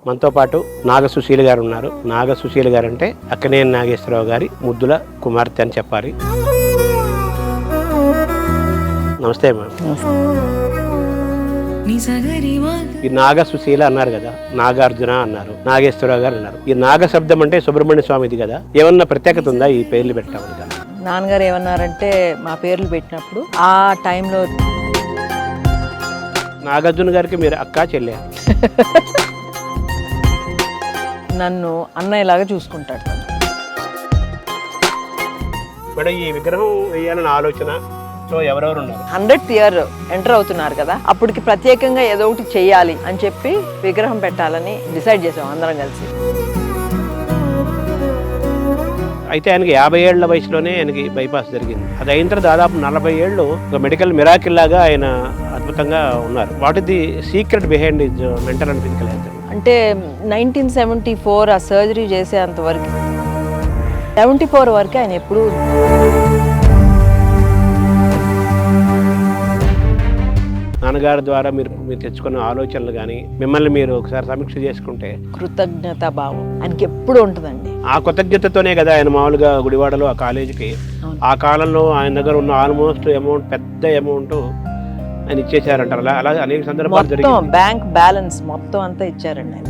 మనతో పాటు నాగ సుశీల గారు ఉన్నారు. నాగ సుశీల గారు అంటే అక్కినేని నాగేశ్వరరావు గారి ముద్దుల కుమార్తె అని చెప్పాలి. నమస్తే మ్యామ్. ఈ నాగ సుశీల అన్నారు కదా, నాగార్జున అన్నారు, నాగేశ్వరరావు గారు అన్నారు. ఈ నాగ శబ్దం అంటే సుబ్రహ్మణ్య స్వామిది కదా, ఏమన్నా ప్రత్యేకత ఉందా ఈ పేర్లు పెట్టామని కదా? నాన్నగారు ఏమన్నారంటే మా పేర్లు పెట్టినప్పుడు ఆ టైంలో నాగార్జున గారికి మీరు అక్క చెల్లె? నన్ను అన్నయ్యలాగా చూసుకుంటాడు. మేడం, ఈ విగ్రహం వేయాలని ఆలోచన సో ఎవరెవరు ఉన్నారు? 100th ఇయర్ ఎంటర్ అవుతున్నారు కదా, అప్పటికి ప్రత్యేకంగా ఏదో ఒకటి చెయ్యాలి అని చెప్పి విగ్రహం పెట్టాలని డిసైడ్ చేసాం అందరం కలిసి. అయితే ఆయనకి 50 ఏళ్ల వయసులోనే ఆయనకి బైపాస్ జరిగింది. అది అయిన తర్వాత దాదాపు 40 ఏళ్ళు ఒక మెడికల్ మిరాకిల్ లాగా ఆయన అద్భుతంగా ఉన్నారు. What is the secret behind his mental and physical health? అంటే 1974 ఆ సర్జరీ చేసేంత వరకు 74 వరకు ఆయన ఎప్పుడు నాన్నగారి ద్వారా మీరు తెచ్చుకున్న ఆలోచనలు కానీ మిమ్మల్ని మీరు ఒకసారి సమీక్ష చేసుకుంటే కృతజ్ఞతా భావం ఆయనకి ఎప్పుడు ఉంటుందండి. ఆ కృతజ్ఞతతోనే కదా ఆయన మామూలుగా గుడివాడలో ఆ కాలేజీకి ఆ కాలంలో ఆయన దగ్గర ఉన్న ఆల్మోస్ట్ అమౌంట్, పెద్ద అమౌంట్ ఆయన ఇచ్చేసారంటారు. అలా అనేక సందర్భాలు జరిగింది. బ్యాంక్ బ్యాలెన్స్ మొత్తం అంతా ఇచ్చారండి ఆయన.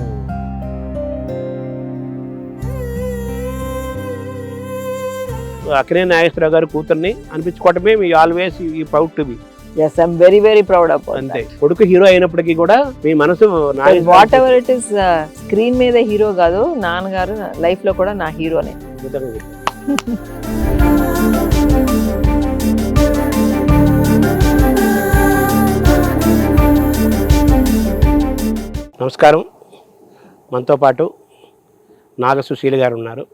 అక్కినేని నాగేశ్వరరావు గారి కూతుర్ని అనిపించుకోవటమే మీ ఆల్వేస్ ఈ proud to be. Yes, I'm very, very proud of that. అంతే. కొడుకు హీరో అయినప్పటికీ కూడా మీ మనసు what ever it is, screen మీద హీరో కాదు, నాన్నగారు లైఫ్ లో కూడా నా హీరోనే. నమస్కారం. మనతో పాటు నాగ సుశీల గారు ఉన్నారు.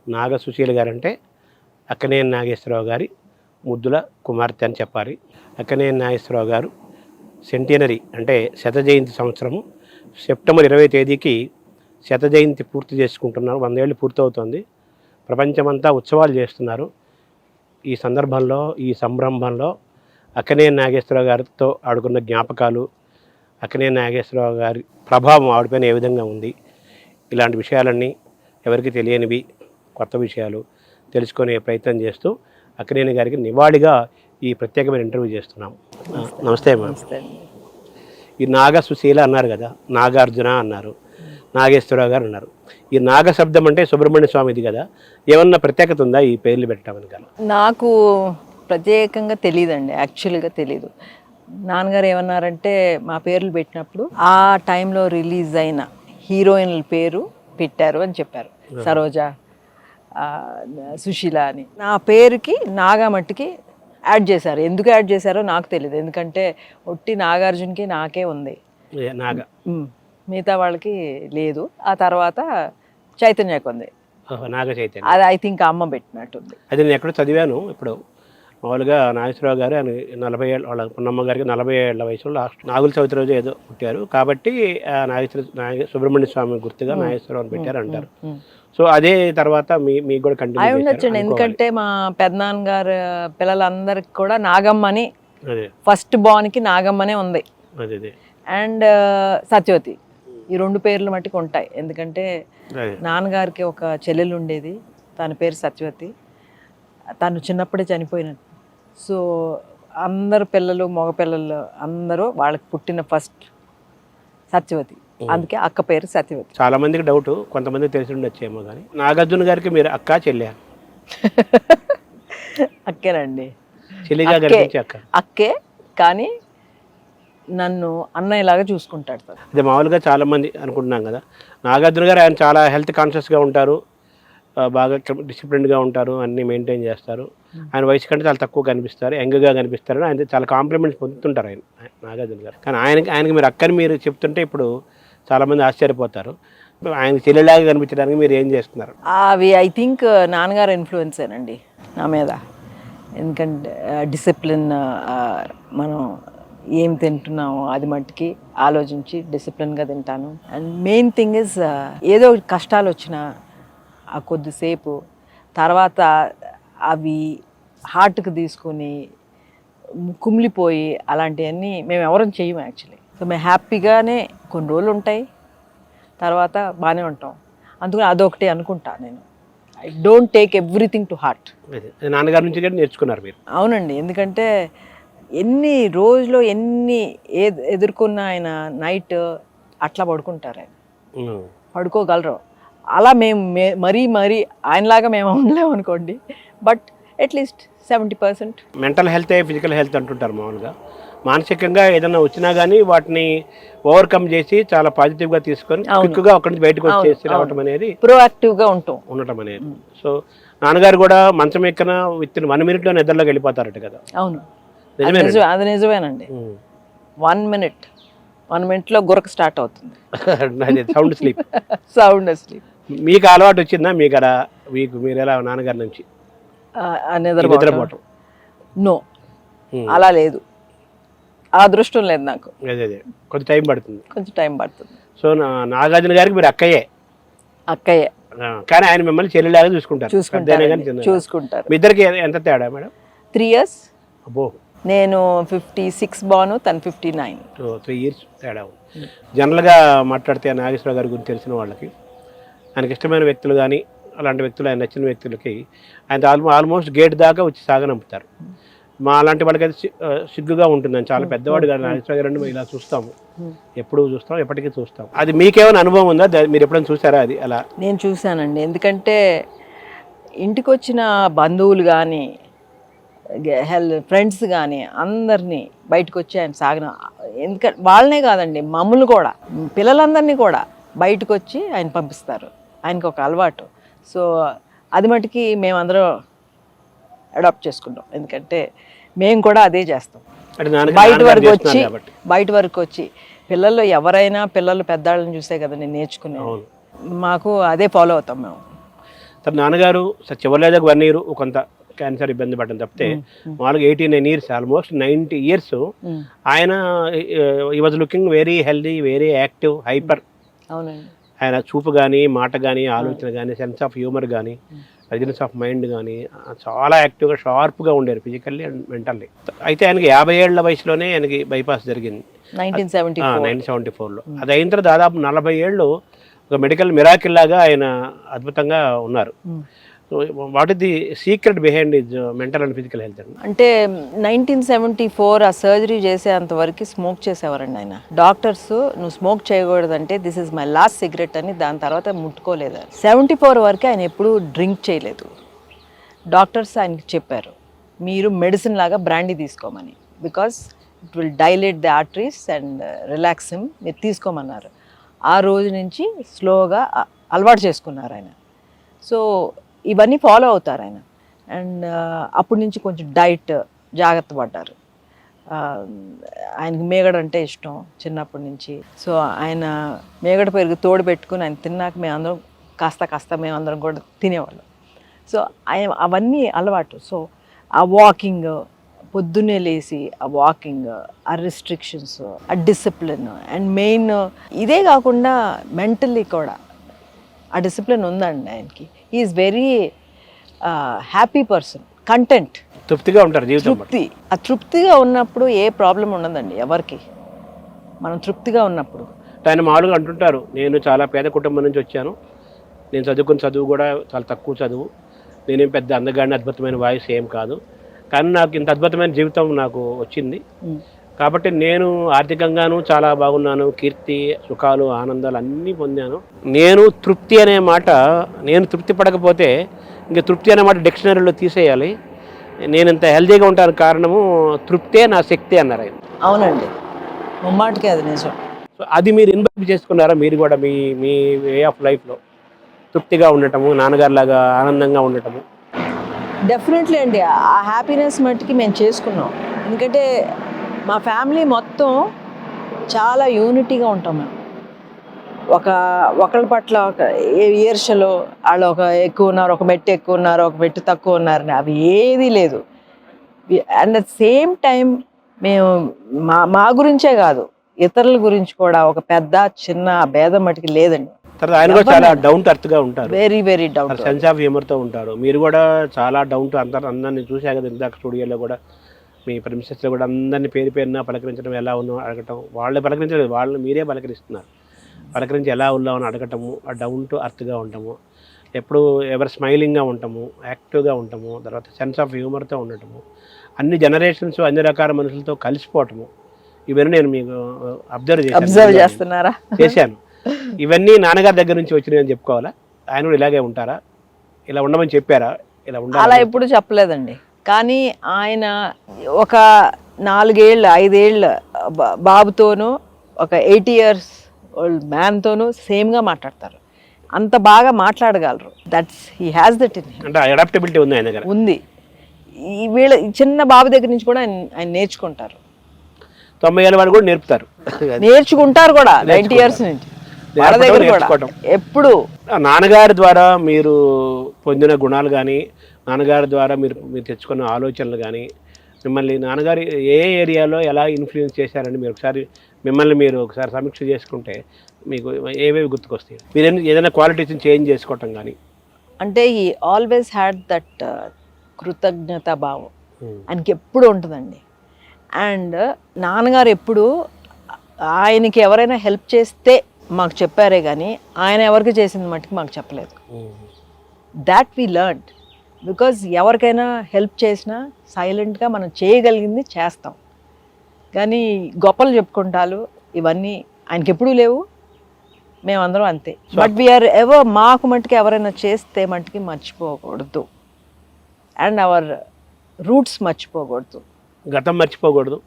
నాగ సుశీల గారు అంటే అక్కినేని నాగేశ్వరరావు గారి ముద్దుల కుమార్తె అని చెప్పాలి. అక్కినేని నాగేశ్వరరావు గారు సెంటినరీ అంటే శత జయంతి సంవత్సరము సెప్టెంబర్ 20వ తేదీకి శత జయంతి పూర్తి చేసుకుంటున్నారు. 100 ఏళ్ళు పూర్తవుతోంది. ప్రపంచమంతా ఉత్సవాలు చేస్తున్నారు. ఈ సందర్భంలో, ఈ సంరంభంలో అక్కినేని నాగేశ్వరరావు గారితో ఆడుకున్న జ్ఞాపకాలు, అక్కినేని నాగేశ్వరరావు గారి ప్రభావం ఆవిడపైన ఏ విధంగా ఉంది, ఇలాంటి విషయాలన్నీ ఎవరికి తెలియనివి, కొత్త విషయాలు తెలుసుకునే ప్రయత్నం చేస్తూ అక్కినేని గారికి నివాళిగా ఈ ప్రత్యేకమైన ఇంటర్వ్యూ చేస్తున్నాం. నమస్తే మ్యామ్. ఈ నాగ సుశీల అన్నారు కదా, నాగార్జున అన్నారు, నాగేశ్వరరావు గారు అన్నారు. ఈ నాగ శబ్దం అంటే సుబ్రహ్మణ్య స్వామిది కదా, ఏమన్నా ప్రత్యేకత ఉందా ఈ పేర్లు పెట్టామని కదా? నాకు ప్రత్యేకంగా తెలియదండి, యాక్చువల్గా తెలీదు. నాన్నగారు ఏమన్నారంటే మా పేర్లు పెట్టినప్పుడు ఆ టైంలో రిలీజ్ అయిన హీరోయిన్ల పేరు పెట్టారు అని చెప్పారు. సరోజ, సుశీల అని. నా పేరుకి నాగామట్టికి యాడ్ చేశారు. ఎందుకు యాడ్ చేశారో నాకు తెలియదు, ఎందుకంటే ఒట్టి నాగార్జునకి నాకే ఉంది, మిగతా వాళ్ళకి లేదు. ఆ తర్వాత చైతన్యకు ఉంది, నాగ చైతన్య. అది ఐ థింక్ అమ్మ పెట్టినట్టుంది. అది నేను ఎక్కడో చదివాను. ఇప్పుడు మామూలుగా నాగేశ్వరరావు గారు ఆయన 40 ఏళ్ళ, వాళ్ళ పున్నమ్మ గారికి 40 ఏళ్ల వయసులో లాస్ట్ నాగుల చవితి రోజు ఏదో పుట్టారు కాబట్టి సుబ్రహ్మణ్య స్వామి గుర్తుగా నాగేశ్వరరావు అని పెట్టారు అంటారు. సో అదే తర్వాత మీకు కూడా కంటిన్యూ ఉండొచ్చండి, ఎందుకంటే మా పెద్దనాన్నగారు పిల్లలందరికి కూడా నాగమ్మని, ఫస్ట్ బాన్కి నాగమ్మనే ఉంది, అండ్ సత్యవతి, ఈ 2 పేర్లు మట్టుకు ఉంటాయి. ఎందుకంటే నాన్నగారికి ఒక చెల్లెలు ఉండేది, తన పేరు సత్యవతి, తను చిన్నప్పుడే చనిపోయినట్టు. సో అందరు పిల్లలు, మగపిల్లలు అందరూ వాళ్ళకి పుట్టిన ఫస్ట్ సత్యవతి, అందుకే అక్క పేరు సత్యవతి. చాలా మందికి డౌట్, కొంతమంది తెలిసి ఉండొచ్చేమో కానీ నాగార్జున గారికి మీరు అక్క చెల్లె? అక్కేనండి, చెల్లిగా కనిపించే అక్క. అక్కే, కానీ నన్ను అన్నయ్యలాగా చూసుకుంటాడు. అదే మామూలుగా చాలా మంది అనుకుంటున్నాం కదా, నాగార్జున గారు ఆయన చాలా హెల్త్ కాన్షియస్గా ఉంటారు, బాగా డిసిప్లిన్గా ఉంటారు, అన్నీ మెయింటైన్ చేస్తారు. ఆయన వయసు కంటే చాలా తక్కువ కనిపిస్తారు, యంగ్గా కనిపిస్తారు, ఆయన చాలా కాంప్లిమెంట్స్ పొందుతుంటారు ఆయన నాగార్జున గారు. కానీ ఆయనకి మీరు అక్కని మీరు చెప్తుంటే ఇప్పుడు చాలామంది ఆశ్చర్యపోతారు. ఆయనకి చెల్లెలాగా కనిపించడానికి మీరు ఏం చేస్తున్నారు? అవి ఐ థింక్ నాన్నగారు ఇన్ఫ్లుయెన్సేనండి నా మీద. ఎందుకంటే డిసిప్లిన్, మనం ఏం తింటున్నామో అది మట్టుకి ఆలోచించి డిసిప్లిన్గా తింటాను. అండ్ మెయిన్ థింగ్ ఇస్, ఏదో కష్టాలు వచ్చినా ఆ కొద్దిసేపు తర్వాత అవి హార్ట్కి తీసుకొని కుమిలిపోయి అలాంటివన్నీ మేము ఎవరం చెయ్యము యాక్చువల్లీ. సో మేము హ్యాపీగానే కొన్ని రోజులు ఉంటాయి, తర్వాత బాగానే ఉంటాం. అందుకని అదొకటి అనుకుంటా నేను. I don't take everything to heart. నాన్నగారి నుంచి కూడా నేర్చుకున్నారు మీరు. అవునండి, ఎందుకంటే ఎన్ని రోజులో ఎన్ని ఎదుర్కొన్న ఆయన నైట్ అట్లా పడుకుంటారు, ఆయన పడుకోగలరు. అలా మేము మరీ ఆయనలాగా మేము ఉండలేము అనుకోండి, but at least 70%. Mental health physical health అంటుంటారు మామూలుగా. మానసికంగా ఏదైనా వచ్చినా కానీ వాటిని ఓవర్కమ్ చేసి చాలా పాజిటివ్గా తీసుకొని క్విక్గా అక్కడి నుంచి బయటకు వచ్చేసి రావటం అనేది, ప్రోయాక్టివ్గా ఉండటం అనేది. సో నాన్నగారు కూడా మంచం ఎక్కిన విత్ 1 minute నిద్రలోకి వెళ్ళిపోతారట కదా. అవును, అది నిజమేనండి. 1 minute గురక స్టార్ట్ అవుతుంది. Sound sleep. మీకు అలవాటు వచ్చిందా? మీరు ఎలా నాన్నగారి నుంచి నిద్రపోవటం? నో, అలా లేదు. ఆ అదృష్టం లేదు నాకు. అదే కొంచెం టైం పడుతుంది. సో నాగార్జున గారికి మీరు అక్కయ్యే. కానీ ఆయన మిమ్మల్ని చెల్లిలాగా చూసుకుంటారు. మీ ఇద్దరికి ఎంత తేడా మేడం? 3 years. అబ్బో. నేను 56 బాను, తను 59. 3 years తేడా. జనరల్గా మాట్లాడితే నాగేశ్వరరావు గారి గురించి తెలిసిన వాళ్ళకి, ఆయనకి ఇష్టమైన వ్యక్తులు కానీ అలాంటి వ్యక్తులు, ఆయన నచ్చిన వ్యక్తులకి ఆయన ఆల్మోస్ట్ గేట్ దాకా వచ్చి సాగనంపుతారు. మా అలాంటి వాళ్ళకి అయితే సిగ్గుగా ఉంటుందని. చాలా పెద్దవాడు గారు నాగేశ్వరరావు గారు ఇలా చూస్తాము, ఎప్పటికీ చూస్తాం. అది మీకేమైనా అనుభవం ఉందా? మీరు ఎప్పుడైనా చూసారా అది? అలా నేను చూశానండి. ఎందుకంటే ఇంటికి వచ్చిన బంధువులు కానీ ఫ్రెండ్స్ కానీ అందరినీ బయటకు వచ్చి ఆయన ఎందుకంటే వాళ్ళనే కాదండి, మమ్మల్ని కూడా, పిల్లలందరినీ కూడా బయటకు వచ్చి ఆయన పంపిస్తారు. ఆయనకు ఒక అలవాటు. సో అది మటుకి మేమందరం అడాప్ట్ చేసుకుంటాం. ఎందుకంటే మేము కూడా అదే చేస్తాం. బయట వరకు వచ్చి పిల్లలు ఎవరైనా పిల్లలు పెద్దవాళ్ళని చూసే కదా నేను నేర్చుకున్నాను. మాకు అదే ఫాలో అవుతాం మేము. నాన్నగారు చివరిలో 1 year కొంత క్యాన్సర్ ఇబ్బంది పడ్డం తప్పితే మామూలుగా 89 years, ఆల్మోస్ట్ 90 years ఆయన ఈ was looking very healthy, very active, hyper. అవునండి. ఆయన చూపు కానీ, మాట కానీ, ఆలోచన కానీ, సెన్స్ ఆఫ్ హ్యూమర్ కానీ, ప్రెజెన్స్ ఆఫ్ మైండ్ కానీ చాలా యాక్టివ్గా, షార్ప్గా ఉండేది ఫిజికల్లీ అండ్ మెంటల్లీ. అయితే ఆయనకి 50 ఏళ్ల వయసులోనే ఆయనకి బైపాస్ జరిగింది 1974లో. అది అయిన తర్వాత దాదాపు 40 ఏళ్ళు ఒక మెడికల్ మిరాకిల్ లాగా ఆయన అద్భుతంగా ఉన్నారు. What is the secret behind his mental and physical health? అంటే 1974 ఆ సర్జరీ చేసేంతవరకు స్మోక్ చేసేవారండి ఆయన. డాక్టర్స్ నువ్వు స్మోక్ చేయకూడదంటే this is my last cigarette అని, దాని తర్వాత ముట్టుకోలేదు. 74 వరకు ఆయన ఎప్పుడూ డ్రింక్ చేయలేదు. డాక్టర్స్ ఆయనకి చెప్పారు, మీరు మెడిసిన్ లాగా బ్రాండీ తీసుకోమని, because it will dilate the arteries and relax him, మీరు తీసుకోమన్నారు. ఆ రోజు నుంచి స్లోగా అలవాటు చేసుకున్నారు ఆయన. సో ఇవన్నీ ఫాలో అవుతారు ఆయన. అండ్ అప్పటి నుంచి కొంచెం డైట్ జాగ్రత్త పడ్డారు. ఆయనకి మేగడ అంటే ఇష్టం చిన్నప్పటి నుంచి. సో ఆయన మేగడ పెరుగు తోడు పెట్టుకుని ఆయన తిన్నాక మేమందరం కాస్త మేమందరం కూడా తినేవాళ్ళం. సో ఆయన అవన్నీ అలవాటు. సో ఆ వాకింగ్, పొద్దున్నే లేచి ఆ వాకింగ్, ఆ రిస్ట్రిక్షన్స్, ఆ డిసిప్లిన్, అండ్ మెయిన్ ఇదే కాకుండా మెంటల్లీ కూడా ఆ డిసిప్లిన్ ఉందండి ఆయనకి. Is very happy person, content, తృప్తిగా ఉంటారు జీవితం. ఆ తృప్తిగా ఉన్నప్పుడు ఏ ప్రాబ్లం ఉండదండి ఎవరికి, మనం తృప్తిగా ఉన్నప్పుడు. ఆయన మామూలుగా అంటుంటారు, నేను చాలా పేద కుటుంబం నుంచి వచ్చాను, నేను చదువుకున్న చదువు కూడా చాలా తక్కువ చదువు, నేనేం పెద్ద అందగాడిని, అద్భుతమైన వాయిస్ ఏం కాదు, కానీ నాకు ఇంత అద్భుతమైన జీవితం నాకు వచ్చింది కాబట్టి నేను ఆర్థికంగాను చాలా బాగున్నాను, కీర్తి, సుఖాలు, ఆనందాలు అన్నీ పొందాను. నేను తృప్తి అనే మాట, నేను తృప్తి పడకపోతే ఇంకా తృప్తి అనే మాట డిక్షనరీలో తీసేయాలి. నేను ఇంత హెల్తీగా ఉంటాను కారణము తృప్తే నా శక్తి అన్నారు ఆయన. అవునండి, ముమ్మాటికి అది నిజం. సో అది మీరు ఇన్వైట్ చేసుకున్నారా? మీరు కూడా మీ మీ వే ఆఫ్ లైఫ్లో తృప్తిగా ఉండటము, నాన్నగారిలాగా ఆనందంగా ఉండటము? డెఫినెట్లీ అండి, ఆ హ్యాపీనెస్ మట్టుకి మేము చేసుకున్నాం. ఎందుకంటే మా ఫ్యామిలీ మొత్తం చాలా యూనిటీగా ఉంటాం మేము. ఒకళ్ళ పట్ల ఒక ఈర్ష్యలో వాళ్ళు ఒక ఎక్కువ ఉన్నారు, ఒక మెట్టు ఎక్కువ ఉన్నారు, ఒక మెట్టు తక్కువ ఉన్నారని అవి ఏదీ లేదు. అండ్ అట్ సేమ్ టైం మేము మా గురించే కాదు, ఇతరుల గురించి కూడా ఒక పెద్ద చిన్న భేదం మటుకి లేదండి. ఆయన కూడా చాలా డౌన్ టు ఎర్త్ గా ఉంటారు, very down, sense of humour తో ఉంటారు. మీరు కూడా చాలా డౌన్ టు అందరిని చూసా కదా ఇందాక స్టూడియోలో కూడా, మీ ప్రెమిసెస్లో కూడా అందరినీ పేరున పలకరించడం, ఎలా ఉన్నా అడగటం, వాళ్ళే పలకరించలేదు, వాళ్ళని మీరే పలకరిస్తున్నారు. పలకరించి ఎలా ఉన్నామని అడగటము, ఆ డౌన్ టు అర్త్గా ఉండటము, ఎప్పుడు ఎవరు స్మైలింగ్గా ఉంటాము, యాక్టివ్గా ఉంటాము, తర్వాత సెన్స్ ఆఫ్ హ్యూమర్తో ఉండటము, అన్ని జనరేషన్స్ అన్ని రకాల మనుషులతో కలిసిపోవటము, ఇవన్నీ నేను మీకు అబ్జర్వ్ చేస్తున్నారా చేశాను. ఇవన్నీ నాన్నగారి దగ్గర నుంచి వచ్చినాయి అని చెప్పుకోవాలా? ఆయన కూడా ఇలాగే ఉంటారా? ఇలా ఉండమని చెప్పారా? ఇలా ఉండాలి అలా ఎప్పుడు చెప్పలేదండి. కానీ ఆయన ఒక 4 ఏళ్ళు 5 ఏళ్ళ బాబుతోనూ ఒక 80 years ఓల్డ్ మ్యాన్తోనూ సేమ్గా మాట్లాడతారు. అంత బాగా మాట్లాడగలరు. That's he has that in him. అంటే అడాప్టబిలిటీ ఉంది ఆయన దగ్గర. ఉంది. ఈ వీళ్ళ చిన్న బాబు దగ్గర నుంచి కూడా ఆయన నేర్చుకుంటారు. 90 ఏళ్ళ వాళ్ళు కూడా నేర్చుకుంటారు కూడా 90 years నుంచి వాళ్ళ దగ్గర కూడా. ఎప్పుడు నాన్నగారి ద్వారా మీరు పొందిన గుణాలు కానీ, నాన్నగారి ద్వారా మీరు తెచ్చుకున్న ఆలోచనలు కానీ, మిమ్మల్ని నాన్నగారు ఏ ఏరియాలో ఎలా ఇన్ఫ్లుయెన్స్ చేశారని మీరు ఒకసారి సమీక్ష చేసుకుంటే మీకు ఏవేవి గుర్తుకొస్తాయి? మీరు ఏదైనా క్వాలిటీస్ని చేంజ్ చేసుకోవటం కానీ. అంటే ఈ ఆల్వేస్ హ్యాడ్ దట్ కృతజ్ఞత భావం ఆయనకి ఎప్పుడు ఉంటుందండి. అండ్ నాన్నగారు ఎప్పుడు ఆయనకి ఎవరైనా హెల్ప్ చేస్తే మాకు చెప్పారే కానీ ఆయన ఎవరికి చేసింది మట్టుకు మాకు చెప్పలేదు. That we learn. బికాజ్ ఎవరికైనా హెల్ప్ చేసినా సైలెంట్గా మనం చేయగలిగింది చేస్తాం, కానీ గొప్పలు చెప్పుకుంటాలు ఇవన్నీ ఆయనకి ఎప్పుడూ లేవు. మేమందరం అంతే. బట్ వీఆర్ ఎవర్ మాకు మట్టుకు ఎవరైనా చేస్తే మట్టుకి మర్చిపోకూడదు. అండ్ అవర్ రూట్స్ మర్చిపోకూడదు, గతం మర్చిపోకూడదు,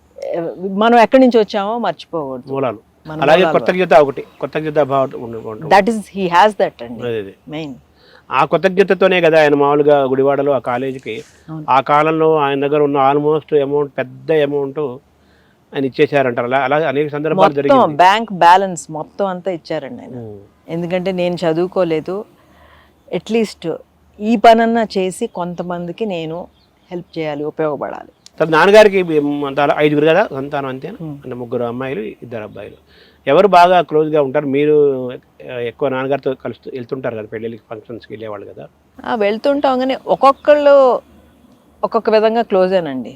మనం ఎక్కడి నుంచి వచ్చామో మర్చిపోకూడదు, మూలాలు. అలాగే కృతజ్ఞత భావం. That is he has that అండి మెయిన్. ఆ కృతజ్ఞతతోనే కదా ఆయన మామూలుగా గుడివాడలో ఆ కాలేజీకి ఆ కాలంలో ఆయన దగ్గర ఉన్న ఆల్మోస్ట్ అమౌంట్, పెద్ద అమౌంట్ ఆయన ఇచ్చేసారంటారు. అలా అనేక సందర్భాలు జరిగింది. బ్యాంక్ బ్యాలెన్స్ మొత్తం అంతా ఇచ్చారండి ఆయన. ఎందుకంటే నేను చదువుకోలేదు, అట్లీస్ట్ ఈ పనన్నా చేసి కొంతమందికి నేను హెల్ప్ చేయాలి, ఉపయోగపడాలి. నాన్నగారికి 5 కదా సంతానం, అంతేనా? అంటే 3 అమ్మాయిలు 2 అబ్బాయిలు. ఎవరు బాగా క్లోజ్గా ఉంటారు? మీరు ఎక్కువ నాన్నగారితో వెళ్తుంటారు కదా, పెళ్ళిళ్ళకి ఫంక్షన్స్కి వెళ్ళేవాళ్ళు కదా. వెళ్తుంటాం, కానీ ఒక్కొక్కళ్ళు ఒక్కొక్క విధంగా క్లోజేనండి.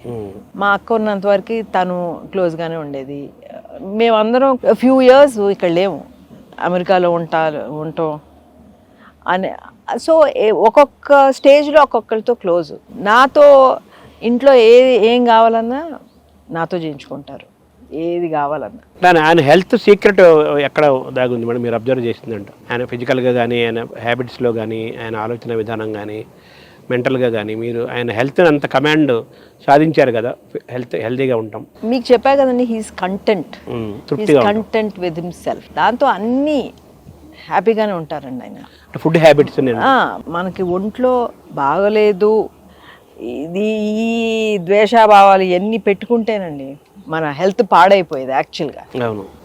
మా అక్క ఉన్నంత వరకు తను క్లోజ్గానే ఉండేది. మేమందరం ఫ్యూ ఇయర్స్ ఇక్కడ లేము, అమెరికాలో ఉంటాం అని. సో ఒక్కొక్క స్టేజ్లో ఒక్కొక్కరితో క్లోజ్. నాతో ఇంట్లో ఏం కావాలన్నా నాతో చేయించుకుంటారు, ఏది కావాలన్నా. ఆయన హెల్త్ సీక్రెట్ ఎక్కడ దాగుంది మేడం మీరు అబ్జర్వ్ చేసిందంట? ఆయన ఫిజికల్గా కానీ, ఆయన హ్యాబిట్స్లో కానీ, ఆయన ఆలోచన విధానం కానీ, మెంటల్గా కానీ, మీరు ఆయన హెల్త్ అంత కమాండ్ సాధించారు కదా, హెల్తీగా ఉంటాం. మీకు చెప్పా కదండి, he's content, content with himself. దాంతో అన్నీ హ్యాపీగానే ఉంటారండి ఆయన. ఫుడ్ హ్యాబిట్స్ మనకి ఒంట్లో బాగలేదు, ఇది ఈ ద్వేషాభావాలు ఇవన్నీ పెట్టుకుంటేనండి మన హెల్త్ పాడైపోయేది యాక్చువల్గా.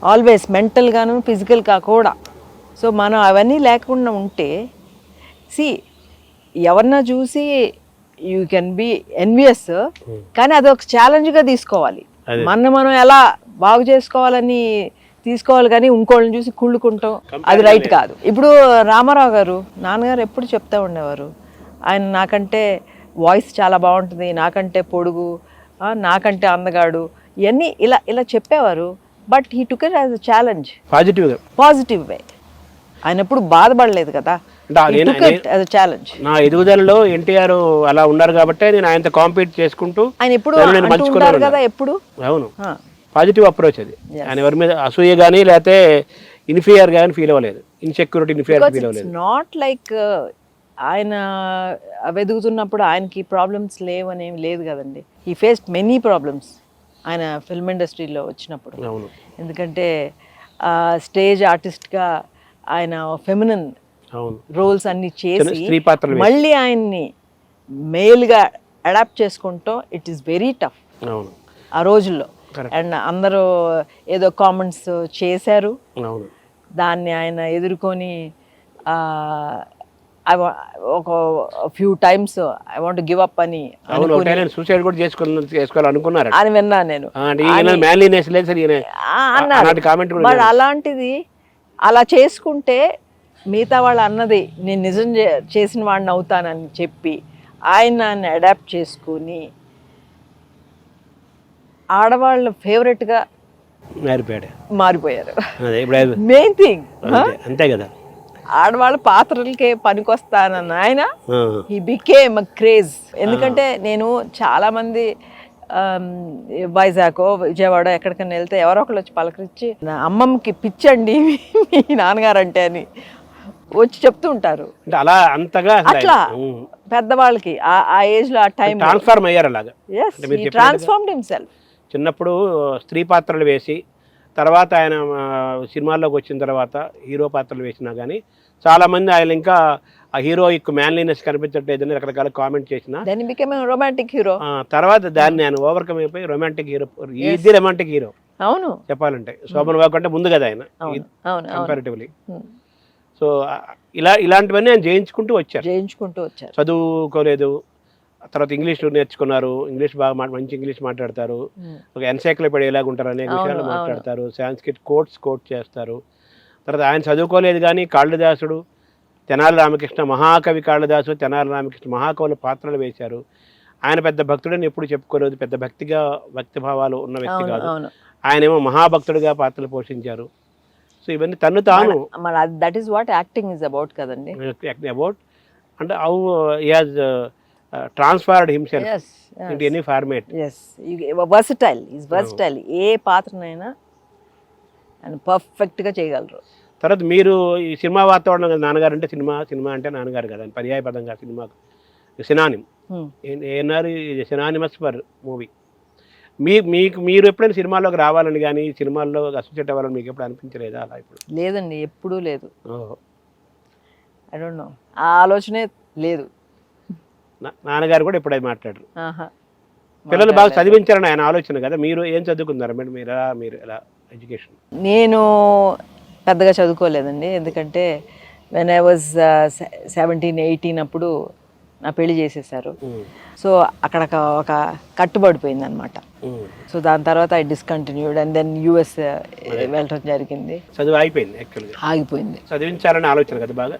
ఆల్వేస్ మెంటల్గాను ఫిజికల్గా కూడా. సో మనం అవన్నీ లేకుండా ఉంటే, ఎవరన్నా చూసి యూ కెన్ బి ఎన్వియస్, కానీ అది ఒక ఛాలెంజ్గా తీసుకోవాలి. మనం ఎలా బాగు చేసుకోవాలని తీసుకోవాలి, కానీ ఇంకోళ్ళని చూసి కుళ్ళుకుంటాం, అది రైట్ కాదు. ఇప్పుడు రామారావు గారు నాన్నగారు ఎప్పుడు చెప్తా ఉండేవారు, ఆయన నాకంటే వాయిస్ చాలా బాగుంటుంది, నాకంటే పొడుగు, నాకంటే అందగాడు, ఇవన్నీ ఇలా చెప్పేవారు. But he took it as a challenge, positive way. ఆయన ఎప్పుడు బాధపడలేదు కదా, ఛాలెంజ్. నా ఎదుగుదలలో ఎన్టీఆర్ అలా ఉన్నారు కాబట్టి నేను ఆయనతో కాంపీట్ చేసుకుంటూ ఆయన ఎప్పుడు అంటుంటారు కదా, ఎప్పుడు. అవును, పాజిటివ్ అప్రోచ్ అది. ఆయన ఎవరి మీద అసూయ కానీ లేకపోతే ఇన్ఫీరియర్ కానీ ఫీల్ అవ్వలేదు, ఇన్సెక్యూరిటీ ఇన్ఫీరియర్ ఫీల్ అవ్వలేదు. నాట్ లైక్ ఆయన వెదుగుతున్నప్పుడు ఆయనకి ప్రాబ్లమ్స్ లేవనేమి లేదు కదండి. హీ ఫేస్డ్ మెనీ ప్రాబ్లమ్స్ ఆయన ఫిల్మ్ ఇండస్ట్రీలో వచ్చినప్పుడు. ఎందుకంటే స్టేజ్ ఆర్టిస్ట్గా ఆయన ఫెమినిన్ రోల్స్ అన్ని చేసి మళ్ళీ ఆయన్ని మేల్గా అడాప్ట్ చేసుకుంటాం, ఇట్ ఈస్ వెరీ టఫ్ ఆ రోజుల్లో. అండ్ అందరూ ఏదో కామెంట్స్ చేశారు, దాన్ని ఆయన ఎదుర్కొని ఒక few times I want give up అని సూసైడ్ కూడా చేసుకోవాలనుకున్నారు అని విన్నాను నేను. మరి అలాంటిది అలా చేసుకుంటే మిగతా వాళ్ళు అన్నది నేను నిజం చేసిన వాడిని అవుతానని చెప్పి ఆయన నన్ను అడాప్ట్ చేసుకుని ఆడవాళ్ళ ఫేవరెట్గా మారిపోయారు. అదే ఇప్పుడు మెయిన్ థింగ్ అంతే కదా, ఆడవాళ్ళ పాత్రలకే పనికొస్తానన్న ఆయన హీ బికేమ్ క్రేజ్. ఎందుకంటే నేను చాలా మంది వైజాగ్ విజయవాడ ఎక్కడికైనా వెళ్తే ఎవరో ఒకళ్ళు వచ్చి పలకరించి నా అమ్మమ్మకి పిచ్చండి మీ నాన్నగారు అంటే అని వచ్చి చెప్తూ ఉంటారు. అంటే అలా అంతగా అట్లా పెద్దవాళ్ళకి ఆ ఏజ్ లో ఆ టైం ట్రాన్స్ఫార్మ్ అయ్యారు అలాగా. Transformed himself. చిన్నప్పుడు స్త్రీ పాత్రలు వేసి తర్వాత ఆయన సినిమాల్లోకి వచ్చిన తర్వాత హీరో పాత్రలు వేసినా కానీ చాలామంది ఆయన ఇంకా ఆ హీరోయిక్ మ్యాన్లీనెస్ కనిపించట్లేదని రకరకాల కామెంట్ చేసిన రొమాంటిక్ హీరో తర్వాత దాన్ని నేను ఓవర్కమ్ అయిపోయి రొమాంటిక్ హీరో, ఇది రొమాంటిక్ హీరో అవును చెప్పాలంటే. శోభన్ బాబు కంటే ముందు కదా ఆయన కంపారిటివ్లీ. సో ఇలాంటివన్నీ ఆయన జయించుకుంటూ వచ్చారు. చదువుకోలేదు, తర్వాత ఇంగ్లీష్ నేర్చుకున్నారు, ఇంగ్లీష్ బాగా మంచి ఇంగ్లీష్ మాట్లాడతారు, ఒక ఎన్సైక్లోపీడియా ఎలాగ ఉంటారు అనేక విషయాలు మాట్లాడతారు, సాంస్క్రిట్ కోట్ చేస్తారు. తర్వాత ఆయన చదువుకోలేదు కానీ కాళిదాసుడు, తెనాలి రామకృష్ణ, మహాకవి కాళిదాసు, తెనాలి రామకృష్ణ మహాకవుల పాత్రలు వేశారు. ఆయన పెద్ద భక్తుడని ఎప్పుడు చెప్పుకోలేదు, పెద్ద భక్తిభావాలు ఉన్న వ్యక్తి కాదు. ఆయనేమో మహాభక్తుడిగా పాత్రలు పోషించారు. సో ఇవన్నీ తను తాను that is what acting is about కదండి. అబౌట్ అంటే how he has transferred himself into any format. Versatile. ఏ పాత్రనైనా ఆయన పర్ఫెక్ట్గా చేయగలరు. తర్వాత మీరు ఈ సినిమా వాతావరణం కదా, నాన్నగారు అంటే సినిమా అంటే నాన్నగారు కదా, పర్యాయ పదంగా సినిమాకు సినానిమ్ ఏన్నారు, సినానిమస్ ఫర్ మూవీ. మీరు ఎప్పుడైనా సినిమాల్లోకి రావాలని కానీ సినిమాల్లో అసోసియేట్ అవ్వాలని మీకు ఎప్పుడు అనిపించలేదా? అలా ఇప్పుడు లేదండి, ఎప్పుడూ లేదు. ఐ డోంట్ నో, ఆ ఆలోచనే లేదు. నాన్నగారు కూడా ఎప్పుడైతే మాట్లాడరు. పిల్లలు బాగా చదివించారని ఆయన ఆలోచన కదా. మీరు ఏం చదువుకున్నారు మేడం? మీరు ఎలా ఎడ్యుకేషన్? నేను పెద్దగా చదువుకోలేదండి, ఎందుకంటే వెన్ ఐ వాజ్ 17-18 అప్పుడు నా పెళ్లి చేసేసారు. సో అక్కడ ఒక కట్టుబడిపోయింది అనమాట. సో దాని తర్వాత I discontinued and then US వెళ్ళడం జరిగింది. చదువు ఆగిపోయింది. చదివించాలని ఆలోచన కదా బాగా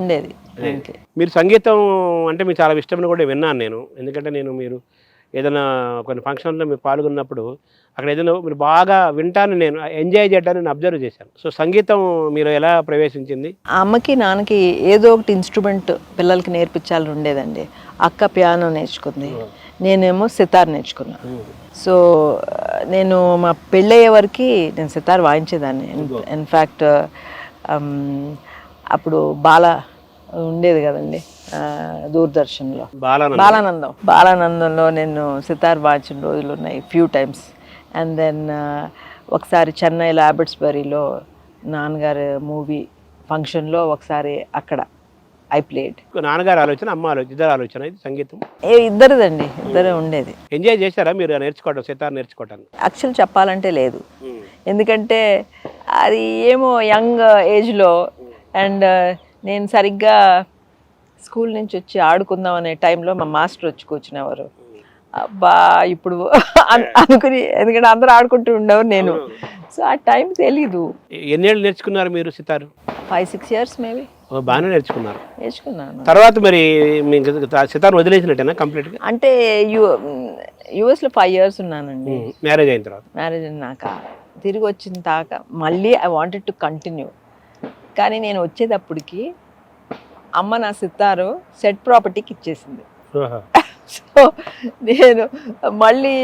ఉండేది. మీరు సంగీతం అంటే మీకు చాలా ఇష్టమని కూడా విన్నాను నేను. ఎందుకంటే మీరు ఏదైనా కొన్ని ఫంక్షన్లో మీరు పాల్గొన్నప్పుడు అక్కడ ఏదైనా మీరు బాగా వింటాను, నేను ఎంజాయ్ చేయడానికి నేను అబ్జర్వ్ చేశాను. సో సంగీతం మీరు ఎలా ప్రవేశించింది? అమ్మకి నాన్నకి ఏదో ఒకటి ఇన్స్ట్రుమెంట్ పిల్లలకి నేర్పించాలని ఉండేదండి. అక్క పియానో నేర్చుకుంది, నేనేమో సితార్ నేర్చుకున్నాను. సో నేను మా పెళ్ళయ్యే వరకు నేను సితార్ వాయించేదాన్ని. ఇన్ఫ్యాక్ట్ అప్పుడు ఉండేది కదండి దూరదర్శన్లో బాలానందంలో నేను సితార్ వాయించిన రోజులు ఉన్నాయి, ఫ్యూ టైమ్స్. అండ్ దెన్ ఒకసారి చెన్నైలో అబట్స్బరీలో నాన్నగారు మూవీ ఫంక్షన్లో ఒకసారి అక్కడ ఐ ప్లేడ్. నాన్నగారు ఆలోచన, అమ్మ ఆలోచన, ఇద్దరు ఆలోచన సంగీతం ఇద్దరిదండి, ఇద్దరే ఉండేది. ఎంజాయ్ చేశారా మీరు నేర్చుకోవడం, సితార్ నేర్చుకోవటానికి? యాక్చువల్ చెప్పాలంటే లేదు, ఎందుకంటే అది ఏమో యంగ్ ఏజ్లో అండ్ నేను సరిగ్గా స్కూల్ నుంచి వచ్చి ఆడుకుందాం అనే టైంలో మా మాస్టర్ వచ్చి కూర్చునేవారు. అబ్బా ఇప్పుడు అనుకుని, ఎందుకంటే అందరూ ఆడుకుంటూ ఉండేవారు, నేను సో ఆ టైం తెలీదు. ఎన్నేళ్ళు నేర్చుకున్నారు మీరు సితారు? 5-6 years maybe. బాగానే నేర్చుకున్నాను. తర్వాత మరి సితార్ వదిలేసినట్టేనా కంప్లీట్గా? అంటే యుఎస్లో 5 years ఉన్నానండి. మ్యారేజ్ అయిన తర్వాత? మ్యారేజ్ అయినాక తిరిగి వచ్చిన దాకా మళ్ళీ ఐ వాంటెడ్ టు కంటిన్యూ. కానీ నేను వచ్చేటప్పటికి అమ్మ నా సితారు సెట్ ప్రాపర్టీకి ఇచ్చేసింది. సో నేను మళ్ళీ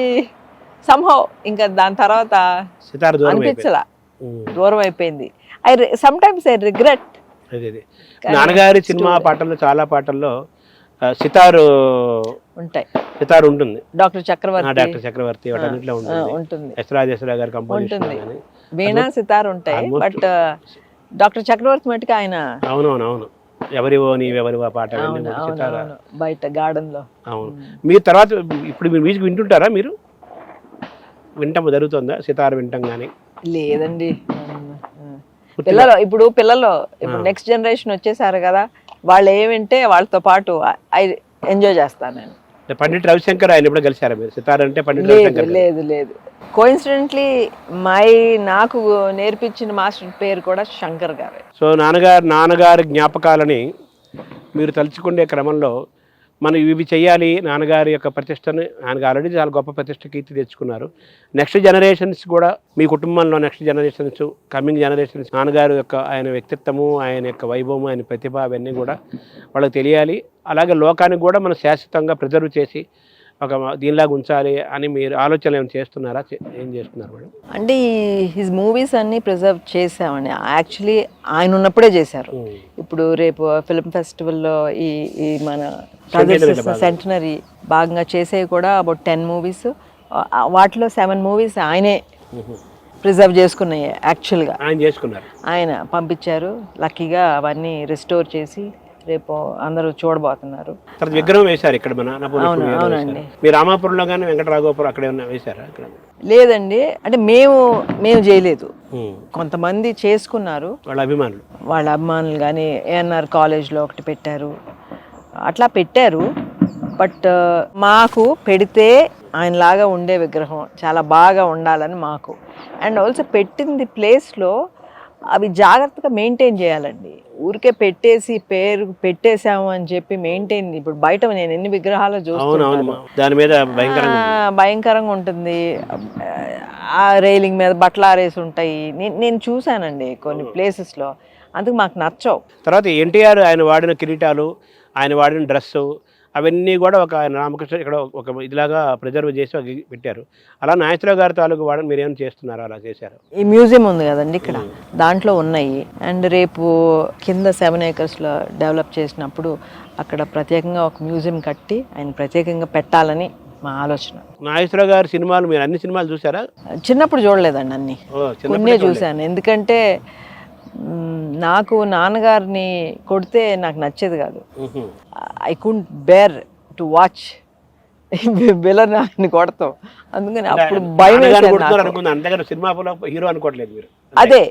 సంహౌ ఇంకా దాని తర్వాత అనిపించలా, దూరం అయిపోయింది. Sometimes I regret. నాన్నగారి సినిమా పాటల్లో చాలా పాటల్లో సితారు ఉంటాయి, సితారు ఉంటుంది. డాక్టర్ చక్రవర్తి వాటన్నిటిలో ఉంటుంది. ఎస్రాజేశ్వరరావు గారి కంపోజిషన్ ఉంటుంది, వీణా సితారు ఉంటాయి. బట్ డాక్టర్ చక్రవర్తి మట్టుకు ఆయన అవును ఎవరివో నీవెవరివో పాట బయట గార్డెన్ లో. అవును. మీరు తర్వాత ఇప్పుడు మీరు మ్యూజిక్ వింటుంటారా? మీరు వింటాం జరుగుతుందా సితార్ వింటాం? కానీ లేదండి, పిల్లలు ఇప్పుడు నెక్స్ట్ జనరేషన్ వచ్చేసారు కదా, వాళ్ళు ఏమింటే వాళ్ళతో పాటు ఎంజాయ్ చేస్తాను నేను. పండిట్ రవిశంకర్ ఆయన ఎప్పుడు కలిసారా మీరు? సితార్ అంటే పండిట్ రవిశంకర్? లేదు. కోఇన్సిడెంట్లీ నాకు నేర్పించిన మాస్టర్ పేరు కూడా శంకర్ గారే. సో నాన్నగారి జ్ఞాపకాలని మీరు తలుచుకునే క్రమంలో మనం ఇవి చేయాలి, నాన్నగారి యొక్క ప్రతిష్టని, ఆయనకు ఆల్రెడీ చాలా గొప్ప ప్రతిష్ట కీర్తి తెచ్చుకున్నారు. నెక్స్ట్ జనరేషన్స్ కూడా మీ కుటుంబంలో నెక్స్ట్ జనరేషన్స్, కమింగ్ జనరేషన్స్ నాన్నగారు యొక్క ఆయన వ్యక్తిత్వము, ఆయన యొక్క వైభవము, ఆయన ప్రతిభ అవన్నీ కూడా వాళ్ళకి తెలియాలి. అలాగే లోకానికి కూడా మనం శాశ్వతంగా ప్రిజర్వ్ చేసి ఒక దీనిలాగా ఉంచాలి అని మీరు ఆలోచనలు ఏమైనా చేస్తున్నారా? ఏం చేస్తున్నారు మేడం? అంటే హిజ్ మూవీస్ అన్నీ ప్రిజర్వ్ చేసామండి. యాక్చువల్లీ ఆయన ఉన్నప్పుడే చేశారు. ఇప్పుడు రేపు ఫిల్మ్ ఫెస్టివల్లో ఈ ఈ మన సెంటనరీ భాగంగా చేసేవి కూడా అబౌట్ 10 మూవీస్, వాటిలో 7 మూవీస్ ఆయనే ప్రిజర్వ్ చేసుకున్నాయి. యాక్చువల్గా ఆయన చేసుకున్నారు, ఆయన పంపించారు. లక్కీగా అవన్నీ రిస్టోర్ చేసి రేపు అందరూ చూడబోతున్నారు. తర్వాత విగ్రహం వేశారు ఇక్కడ మన అవునండి. మీ రామాపురంలో కానీ వెంకటరాఘవపురం అక్కడ ఏమన్నా వేశారా? అక్కడ లేదండి, అంటే మేము చేయలేదు, కొంతమంది చేసుకున్నారు, వాళ్ళ అభిమానులు కానీ ఏఎన్ఆర్ కాలేజ్లో ఒకటి పెట్టారు, అట్లా పెట్టారు. బట్ మాకు పెడితే ఆయనలాగా ఉండే విగ్రహం చాలా బాగా ఉండాలని మాకు. అండ్ ఆల్సో పెట్టింది ప్లేస్లో అవి జాగ్రత్తగా మెయింటైన్ చేయాలండి. ఊరికే పెట్టేసి పేరు పెట్టేశాము అని చెప్పి మెయింటైన్, ఇప్పుడు బయట నేను ఎన్ని విగ్రహాలు చూస్తున్నాను, దాని మీద భయంకరంగా ఉంటుంది. ఆ రైలింగ్ మీద బట్టలు ఆరేసి ఉంటాయి. నేను చూశానండి కొన్ని ప్లేసెస్లో, అందుకు మాకు నచ్చవు. తర్వాత ఎన్టీఆర్ ఆయన వాడిన కిరీటాలు, ఆయన వాడిన డ్రెస్సు అవన్నీ కూడా ఒక ఆయన రామకృష్ణ ఇక్కడ ఒక ఇదిలాగా ప్రిజర్వ్ చేసి పెట్టారు. అలా నాగేశ్వరరావు గారి తాలూకు వాడని మీరు ఏమైనా చేస్తున్నారు? అలా చేశారు. ఈ మ్యూజియం ఉంది కదండి ఇక్కడ, దాంట్లో ఉన్నాయి. అండ్ రేపు కింద 7 acresలో డెవలప్ చేసినప్పుడు అక్కడ ప్రత్యేకంగా ఒక మ్యూజియం కట్టి ఆయన ప్రత్యేకంగా పెట్టాలని మా ఆలోచన. నాగేశ్వరరావు గారి సినిమాలు మీరు అన్ని సినిమాలు చూసారా? చిన్నప్పుడు చూడలేదండి, అన్ని కొన్నే చూశాను. ఎందుకంటే నాకు నాన్నగారిని కొడితే నాకు నచ్చేది కాదు. I could bear to watch విలన్ని కొడతాం, అందుకని అప్పుడు భయం వేసేది. అదే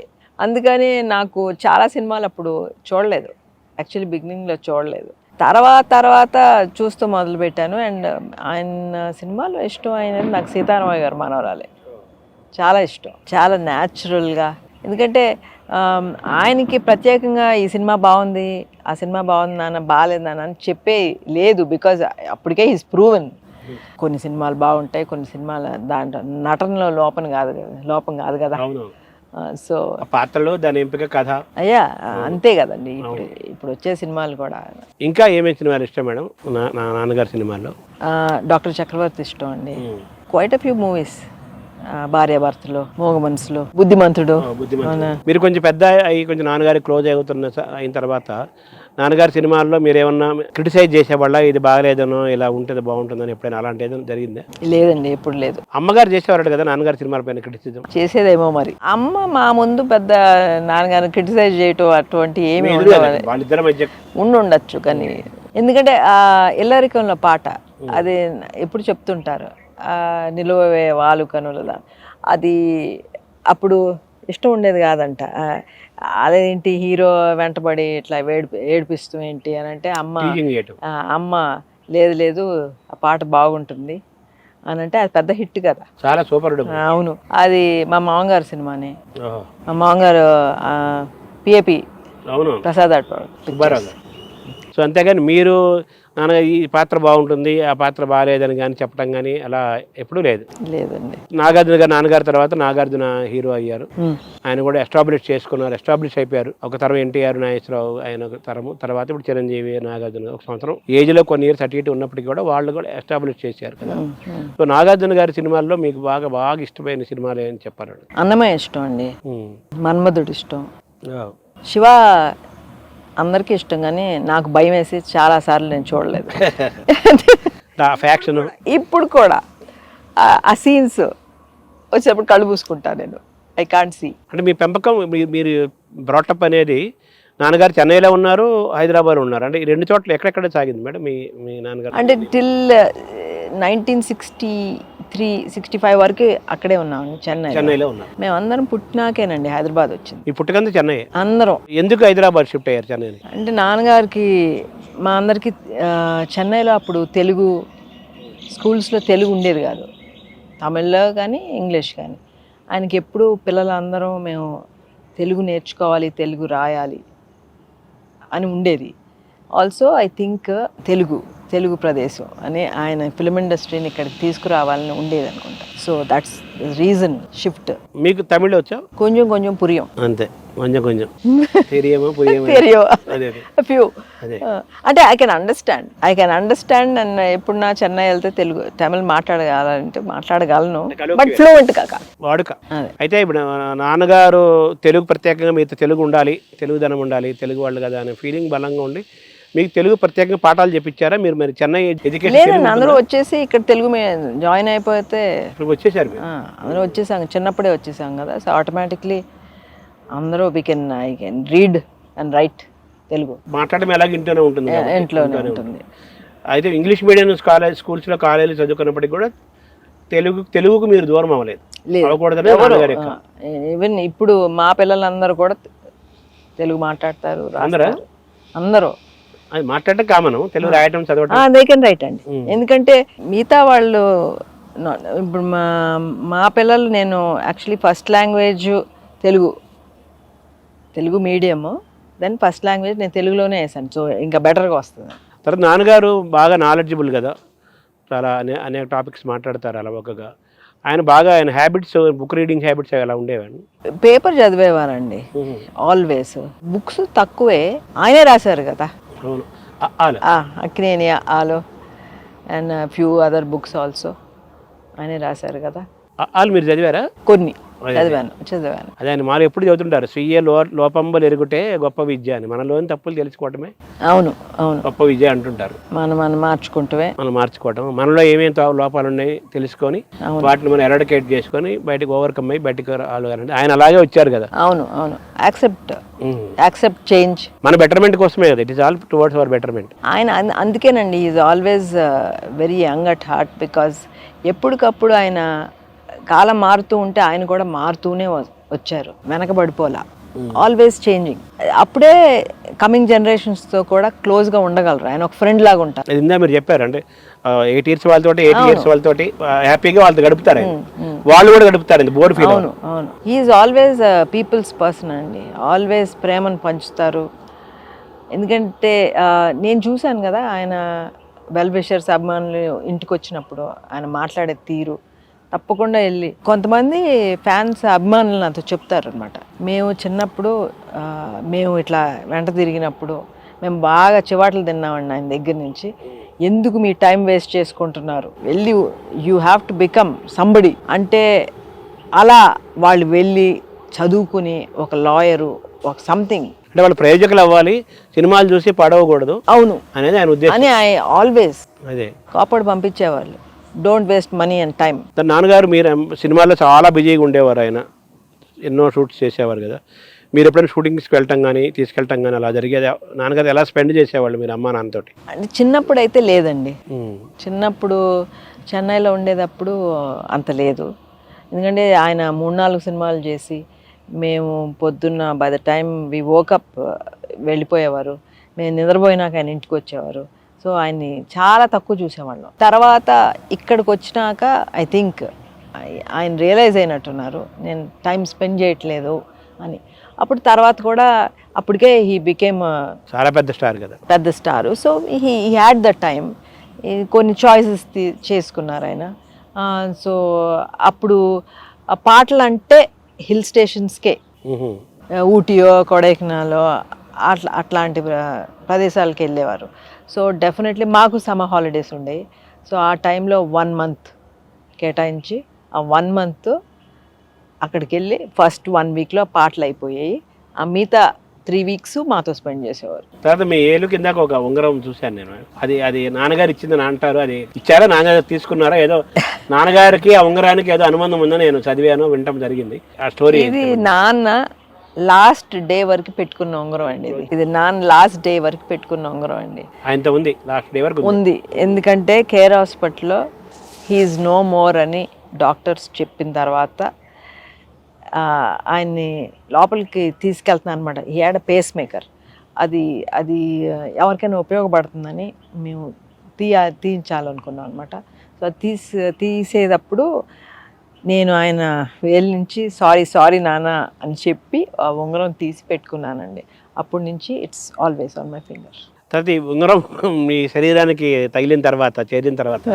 అందుకని నాకు చాలా సినిమాలు అప్పుడు చూడలేదు, యాక్చువల్లీ బిగినింగ్లో చూడలేదు. తర్వాత చూస్తూ మొదలు పెట్టాను. అండ్ ఆయన సినిమాలో ఇష్టం అయినది నాకు సీతారామయ్య గారు మనవరాలే చాలా ఇష్టం, చాలా న్యాచురల్గా. ఎందుకంటే ఆయనకి ప్రత్యేకంగా ఈ సినిమా బాగుంది, ఆ సినిమా బాగుంది నాన్న, బాగాలేదు నాన్న అని చెప్పే లేదు. బికాజ్ అప్పటికే ఈజ్ ప్రూవెన్. కొన్ని సినిమాలు బాగుంటాయి, కొన్ని సినిమాలు దాంట్లో నటనలో లోపం కాదు కదా. సో పాత్రలో దాని ఎంపిక కథ అయ్యా అంతే కదండి. ఇప్పుడు వచ్చే సినిమాలు కూడా. ఇంకా ఏమేమి సినిమాలు ఇష్టం మేడం? నా నాన్నగారి సినిమాల్లో డాక్టర్ చక్రవర్తి ఇష్టం అండి. క్వైట్ అ ఫ్యూ మూవీస్, భార్యాభర్తలు, మోగ మనసులు, బుద్ధిమంతుడు. మీరు కొంచెం పెద్ద అయ్యి కొంచెం నాన్నగారికి క్లోజ్ అయిన తర్వాత నాన్నగారి సినిమాల్లో మీరు ఏమన్నా క్రిటిసైజ్ చేసేవాళ్ళ, ఇది బాగలేదనో ఇలా ఉంటుంది బాగుంటుందని ఎప్పుడైనా అలాంటి ఏదైనా జరిగిందా? లేదండి, ఎప్పుడు లేదు. అమ్మగారు చేసేవారు కదా నాన్నగారి సినిమాల పైన క్రిటిసిజం? చేసేదేమో మరి. అమ్మ మా ముందు పెద్ద నాన్నగారిని క్రిటిసైజ్ చేయటం అటువంటి ఏమి వాళ్ళిద్దరి మధ్య ఉండొచ్చు, కానీ ఎందుకంటే ఆ ఇల్లరికంలో పాట అది ఎప్పుడు చెప్తుంటారు, నిలువవే వాలు కనులదా, అది అప్పుడు ఇష్టం ఉండేది కాదంట. అదేంటి హీరో వెంటబడి ఇట్లా ఏడిపిస్తూ ఏంటి అని అంటే అమ్మ లేదు ఆ పాట బాగుంటుంది అని అంటే అది పెద్ద హిట్ కదా, చాలా సూపర్. అవును, అది మా మామగారు సినిమానే. మా మామగారు పిఏపి ప్రసాద్ సుబ్బారావు. సో అంతేగాని మీరు నాన్న ఈ పాత్ర బాగుంటుంది, ఆ పాత్ర బాగాలేదని కానీ చెప్పడం కానీ అలా ఎప్పుడూ లేదండి. నాగార్జున గారు నాన్నగారి తర్వాత నాగార్జున హీరో అయ్యారు, ఆయన కూడా ఎస్టాబ్లిష్ అయిపోయారు. ఒక తరం ఎన్టీఆర్, నాగేశ్వరరావు ఆయన ఒక తరము, తర్వాత ఇప్పుడు చిరంజీవి, నాగార్జున ఒక సంవత్సరం ఏజ్లో కొన్ని ఇయర్స్ అటు ఇటు ఉన్నప్పటికీ కూడా వాళ్ళు కూడా ఎస్టాబ్లిష్ చేశారు కదా. సో నాగార్జున గారి సినిమాల్లో మీకు బాగా ఇష్టమైన సినిమాలు ఏమని చెప్పారు? అన్నమయ్య ఇష్టం అండి, మన్మధుడు ఇష్టం, శివ అందరికీ ఇష్టం, కానీ నాకు భయం వేసి చాలా సార్లు నేను చూడలేదు. ఇప్పుడు కూడా ఆ సీన్స్ వచ్చేటప్పుడు కళ్ళు పూసుకుంటాను నేను, ఐ కాంట్ సీ. అంటే మీ పెంపకం, మీరు బ్రాటప్ అనేది నాన్నగారు చెన్నైలో ఉన్నారు, హైదరాబాద్లో ఉన్నారు, అంటే ఈ రెండు చోట్ల ఎక్కడెక్కడ సాగింది మేడం మీ నాన్నగారు? అంటే టిల్ 1963-65 వరకు అక్కడే ఉన్నామండి, చెన్నైలో ఉన్నారు. మేము అందరం పుట్టినాకేనండి హైదరాబాద్ వచ్చింది. ఈ పుట్టుకంది చెన్నై అందరం. ఎందుకు హైదరాబాద్ షిఫ్ట్ అయ్యారు చెన్నై? అంటే నాన్నగారికి మా అందరికి చెన్నైలో అప్పుడు తెలుగు స్కూల్స్లో తెలుగు ఉండేది కాదు, తమిళ్లో కానీ ఇంగ్లీష్ కానీ. ఆయనకి ఎప్పుడు పిల్లలందరం మేము తెలుగు నేర్చుకోవాలి, తెలుగు రాయాలి అని ఉండేది. Also I think Telugu Telugu ప్రదేశం అని ఆయన ఫిల్మ్ ఇండస్ట్రీని ఇక్కడికి తీసుకురావాలని ఉండేది అనుకుంటా. So that's reason shift. మీకు తమిళ్ వచ్చా? కొంచెం కొంచెం పురియం, అంతే, కొంచెం కొంచెం తెరియమో ఫ్యూ. అంటే ఐ కెన్ అండర్స్టాండ్ అండ్ ఎప్పుడు నా చెన్నై వెళ్తే తెలుగు తమిళ్ మాట్లాడగలంటే మాట్లాడగలను, బట్ ఫ్లూయెంట్ కాక వాడుక. అయితే ఇప్పుడు నాన్నగారు తెలుగు ప్రత్యేకంగా మీతో తెలుగు ఉండాలి, తెలుగుదనం ఉండాలి, తెలుగు వాళ్ళు కదా అనే ఫీలింగ్ బలంగా ఉండి మీకు తెలుగు ప్రత్యేకంగా పాఠాలు చెప్పించారా? మీరు మరి చెన్నై ఎడ్యుకేషన్ లేదండి, అందరూ వచ్చేసి ఇక్కడ తెలుగు జాయిన్ అయిపోతే వచ్చేసారు. అందరూ వచ్చేసాం, చిన్నప్పుడే వచ్చేసాం కదా. సో ఆటోమేటిక్లీ అందరూ I can read and right Telugu. మాట్లాడడం ఎలాగ ఇంట్లోనే ఉంటుంది, ఇంట్లోనే ఉంటుంది. అయితే ఇంగ్లీష్ మీడియం స్కూల్స్లో కాలేజీలు చదువుకున్నప్పటికీ కూడా తెలుగుకు మీరు దూరం అవ్వలేదు. ఈవెన్ ఇప్పుడు మా పిల్లలందరూ కూడా తెలుగు మాట్లాడతారు, అందరూ అది మాట్లాడటం కామన్, తెలుగు రాయటం చదవటం దే కెన్ రైట్ అండి. ఎందుకంటే మిగతా వాళ్ళు ఇప్పుడు మా పిల్లలు, నేను actually first language Telugu medium, then first language నేను తెలుగులోనే వేసాను. సో ఇంకా బెటర్గా వస్తుంది. తర్వాత నాన్నగారు బాగా నాలెడ్జబుల్ కదా, చాలా అనేక టాపిక్స్ మాట్లాడతారు అలవకగా. ఆయన హ్యాబిట్స్, బుక్ రీడింగ్ హ్యాబిట్స్ ఎలా ఉండేవాడిని? Paper చదివేవారండి always. బుక్స్ తక్కువే, ఆయనే రాశారు కదా. అవును, అక్కినేని ఆలో and few other books also ఆయనే రాశారు కదా. మీరు చదివారా? కొన్ని చదివాను. అదే ఆయన మాలో ఎప్పుడు చదువుతుంటారు, స్వీయ లోపంబలు ఎరుగుటే గొప్ప విద్య అని. మనలోని తప్పులు తెలుసుకోవటమే అవును గొప్ప విద్య అంటుంటారు. మనం మార్చుకోవటం, మనలో ఏమేమి లోపాలు ఉన్నాయి తెలుసుకొని వాటిని మనం ఎరాడికేట్ చేసుకొని బయటకు ఓవర్కమ్ అయ్యి బయటకు రాగలండి. ఆయన అలాగే వచ్చారు కదా. అవును యాక్సెప్ట్ చేంజ్, మన బెటర్మెంట్ కోసమే కదా. It is all towards our betterment. ఆయన అందుకేనండి is always very young at heart, because ఎప్పటికప్పుడు ఆయన కాలం మారుతూ ఉంటే ఆయన కూడా మారుతూనే వచ్చారు, వెనకబడిపోలా. Always changing. అప్పుడే కమింగ్ జనరేషన్స్తో కూడా క్లోజ్గా ఉండగలరు. ఆయన ఒక ఫ్రెండ్ లాగా ఉంటారు. ఇందా మీరు చెప్పారు అంటే 8 years వాళ్ళతోటి 80 years వాళ్ళతోటి హ్యాపీగా వాళ్ళతో గడుపుతారు, వాళ్ళు కూడా గడుపుతారు, బోర్ ఫీల్. అవును. హీఈస్ ఆల్వేస్ పీపుల్స్ పర్సన్ అండి. ఆల్వేస్ ప్రేమను పంచుతారు. ఎందుకంటే నేను చూశాను కదా, ఆయన వెల్ విషర్స్ అభిమానులు ఇంటికి వచ్చినప్పుడు ఆయన మాట్లాడే తీరు, తప్పకుండా వెళ్ళి కొంతమంది ఫ్యాన్స్ అభిమానులు నాతో చెప్తారు అనమాట. మేము చిన్నప్పుడు మేము ఇట్లా వెంట తిరిగినప్పుడు మేము బాగా చివాట్లు తిన్నామండి ఆయన దగ్గర నుంచి. ఎందుకు మీ టైం వేస్ట్ చేసుకుంటున్నారు, వెళ్ళి you have to become somebody అంటే, అలా వాళ్ళు వెళ్ళి చదువుకుని ఒక లాయరు, ఒక సంథింగ్, అంటే వాళ్ళు ప్రయోజకులు అవ్వాలి, సినిమాలు చూసి పడవకూడదు. అవును అనేది ఆయన ఉద్దేశం. అని ఆల్వేస్ అదే కాపాడు పంపించేవాళ్ళు. Don't waste money and time. నాన్నగారు మీరు సినిమాల్లో చాలా బిజీగా ఉండేవారు, ఆయన ఎన్నో షూట్స్ చేసేవారు కదా. మీరు ఎప్పుడైనా షూటింగ్స్కి వెళ్ళటం కానీ తీసుకెళ్ళటం కానీ అలా జరిగేది? నాన్నగారు ఎలా స్పెండ్ చేసేవాళ్ళు మీరు అమ్మా నాన్నతోటి? అంటే చిన్నప్పుడు అయితే లేదండి. చిన్నప్పుడు చెన్నైలో ఉండేటప్పుడు అంత లేదు. ఎందుకంటే ఆయన 3-4 సినిమాలు చేసి మేము పొద్దున్న by the time we woke up వెళ్ళిపోయేవారు. మేము నిద్రపోయినాక ఆయన ఇంటికి వచ్చేవారు. సో ఆయన్ని చాలా తక్కువ చూసేవాళ్ళం. తర్వాత ఇక్కడికి వచ్చినాక ఐ థింక్ ఆయన రియలైజ్ అయినట్టున్నారు, నేను టైం స్పెండ్ చేయట్లేదు అని. అప్పుడు తర్వాత కూడా అప్పటికే హీ బికేమ్ చాలా పెద్ద star. So he had the time. కొన్ని చాయిసెస్ చేసుకున్నారు ఆయన. సో అప్పుడు ఆ పాటలు అంటే హిల్ స్టేషన్స్కే, ఊటీయో కొడైకెనాలో అట్లాంటి ప్రదేశాలకు వెళ్ళేవారు. సో డెఫినెట్లీ మాకు సమ్మర్ హాలిడేస్ ఉండేవి. సో ఆ టైంలో 1 month కేటాయించి ఆ 1 month అక్కడికి వెళ్ళి ఫస్ట్ 1 weekలో పాటలు అయిపోయాయి. ఆ మిగతా 3 weeks మాతో స్పెండ్ చేసేవారు. తర్వాత మీ ఏలు కిందాక ఒక ఉంగరం చూశాను నేను. అది నాన్నగారు ఇచ్చిందని అంటారు, అది ఇచ్చారా, నాన్నగారు తీసుకున్నారా? ఏదో నాన్నగారికి ఆ ఉంగరానికి ఏదో అనుబంధం ఉందని నేను చదివాను, వినటం జరిగింది. ఆ స్టోరీ ఇది నాన్న లాస్ట్ డే వరకు పెట్టుకున్న ఉంగరం అండి. ఇది నాన్న లాస్ట్ డే వరకు పెట్టుకున్న ఉంగరం అండి. ఆయనతో ఉంది, లాస్ట్ డే వరకు ఉంది. ఎందుకంటే కేర్ హాస్పిటల్లో హీఈస్ నో మోర్ అని డాక్టర్స్ చెప్పిన తర్వాత ఆయన్ని లోపలికి తీసుకెళ్తున్నాను అనమాట. ఈ హ్యాడ్ పేస్ మేకర్. అది ఎవరికైనా ఉపయోగపడుతుందని మేము తీయించాలనుకున్నాం అనమాట. సో తీసేటప్పుడు నేను ఆయన వేలు నుంచి సారీ నాన్న అని చెప్పి ఆ ఉంగరం తీసి పెట్టుకున్నానండి. అప్పటి నుంచి it's always on my finger. తర్వాత ఈ ఉంగరం మీ శరీరానికి తగిలిన తర్వాత చేరిన తర్వాత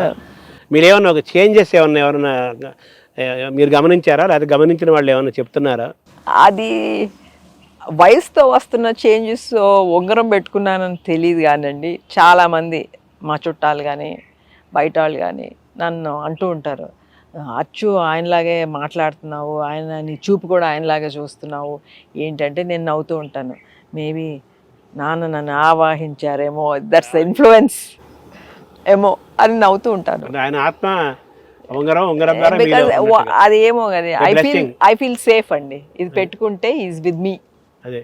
మీరేమన్నా ఒక చేంజెస్ ఏమన్నా ఎవరన్నా మీరు గమనించారా, లేకపోతే గమనించిన వాళ్ళు ఏమన్నా చెప్తున్నారా? అది వయసుతో వస్తున్న చేంజెస్. ఉంగరం పెట్టుకున్నానని తెలియదు కానండి, చాలామంది మా చుట్టాలు కానీ బయట వాళ్ళు కానీ నన్ను అంటూ ఉంటారు, అచ్చు ఆయనలాగే మాట్లాడుతున్నావు, ఆయన నీ చూపు కూడా ఆయనలాగే చూస్తున్నావు ఏంటంటే నేను నవ్వుతూ ఉంటాను. మేబీ నాన్న నన్ను ఆవాహించారేమో, దట్స్ ఇన్ఫ్లుయెన్స్ ఏమో అని నవ్వుతూ ఉంటాను. ఆయన ఆత్మ ఉంగరం బికాజ్ అది ఏమో కదా, ఐ ఫీల్ సేఫ్ అండి, ఇది పెట్టుకుంటే ఈజ్ విత్ మీ. అదే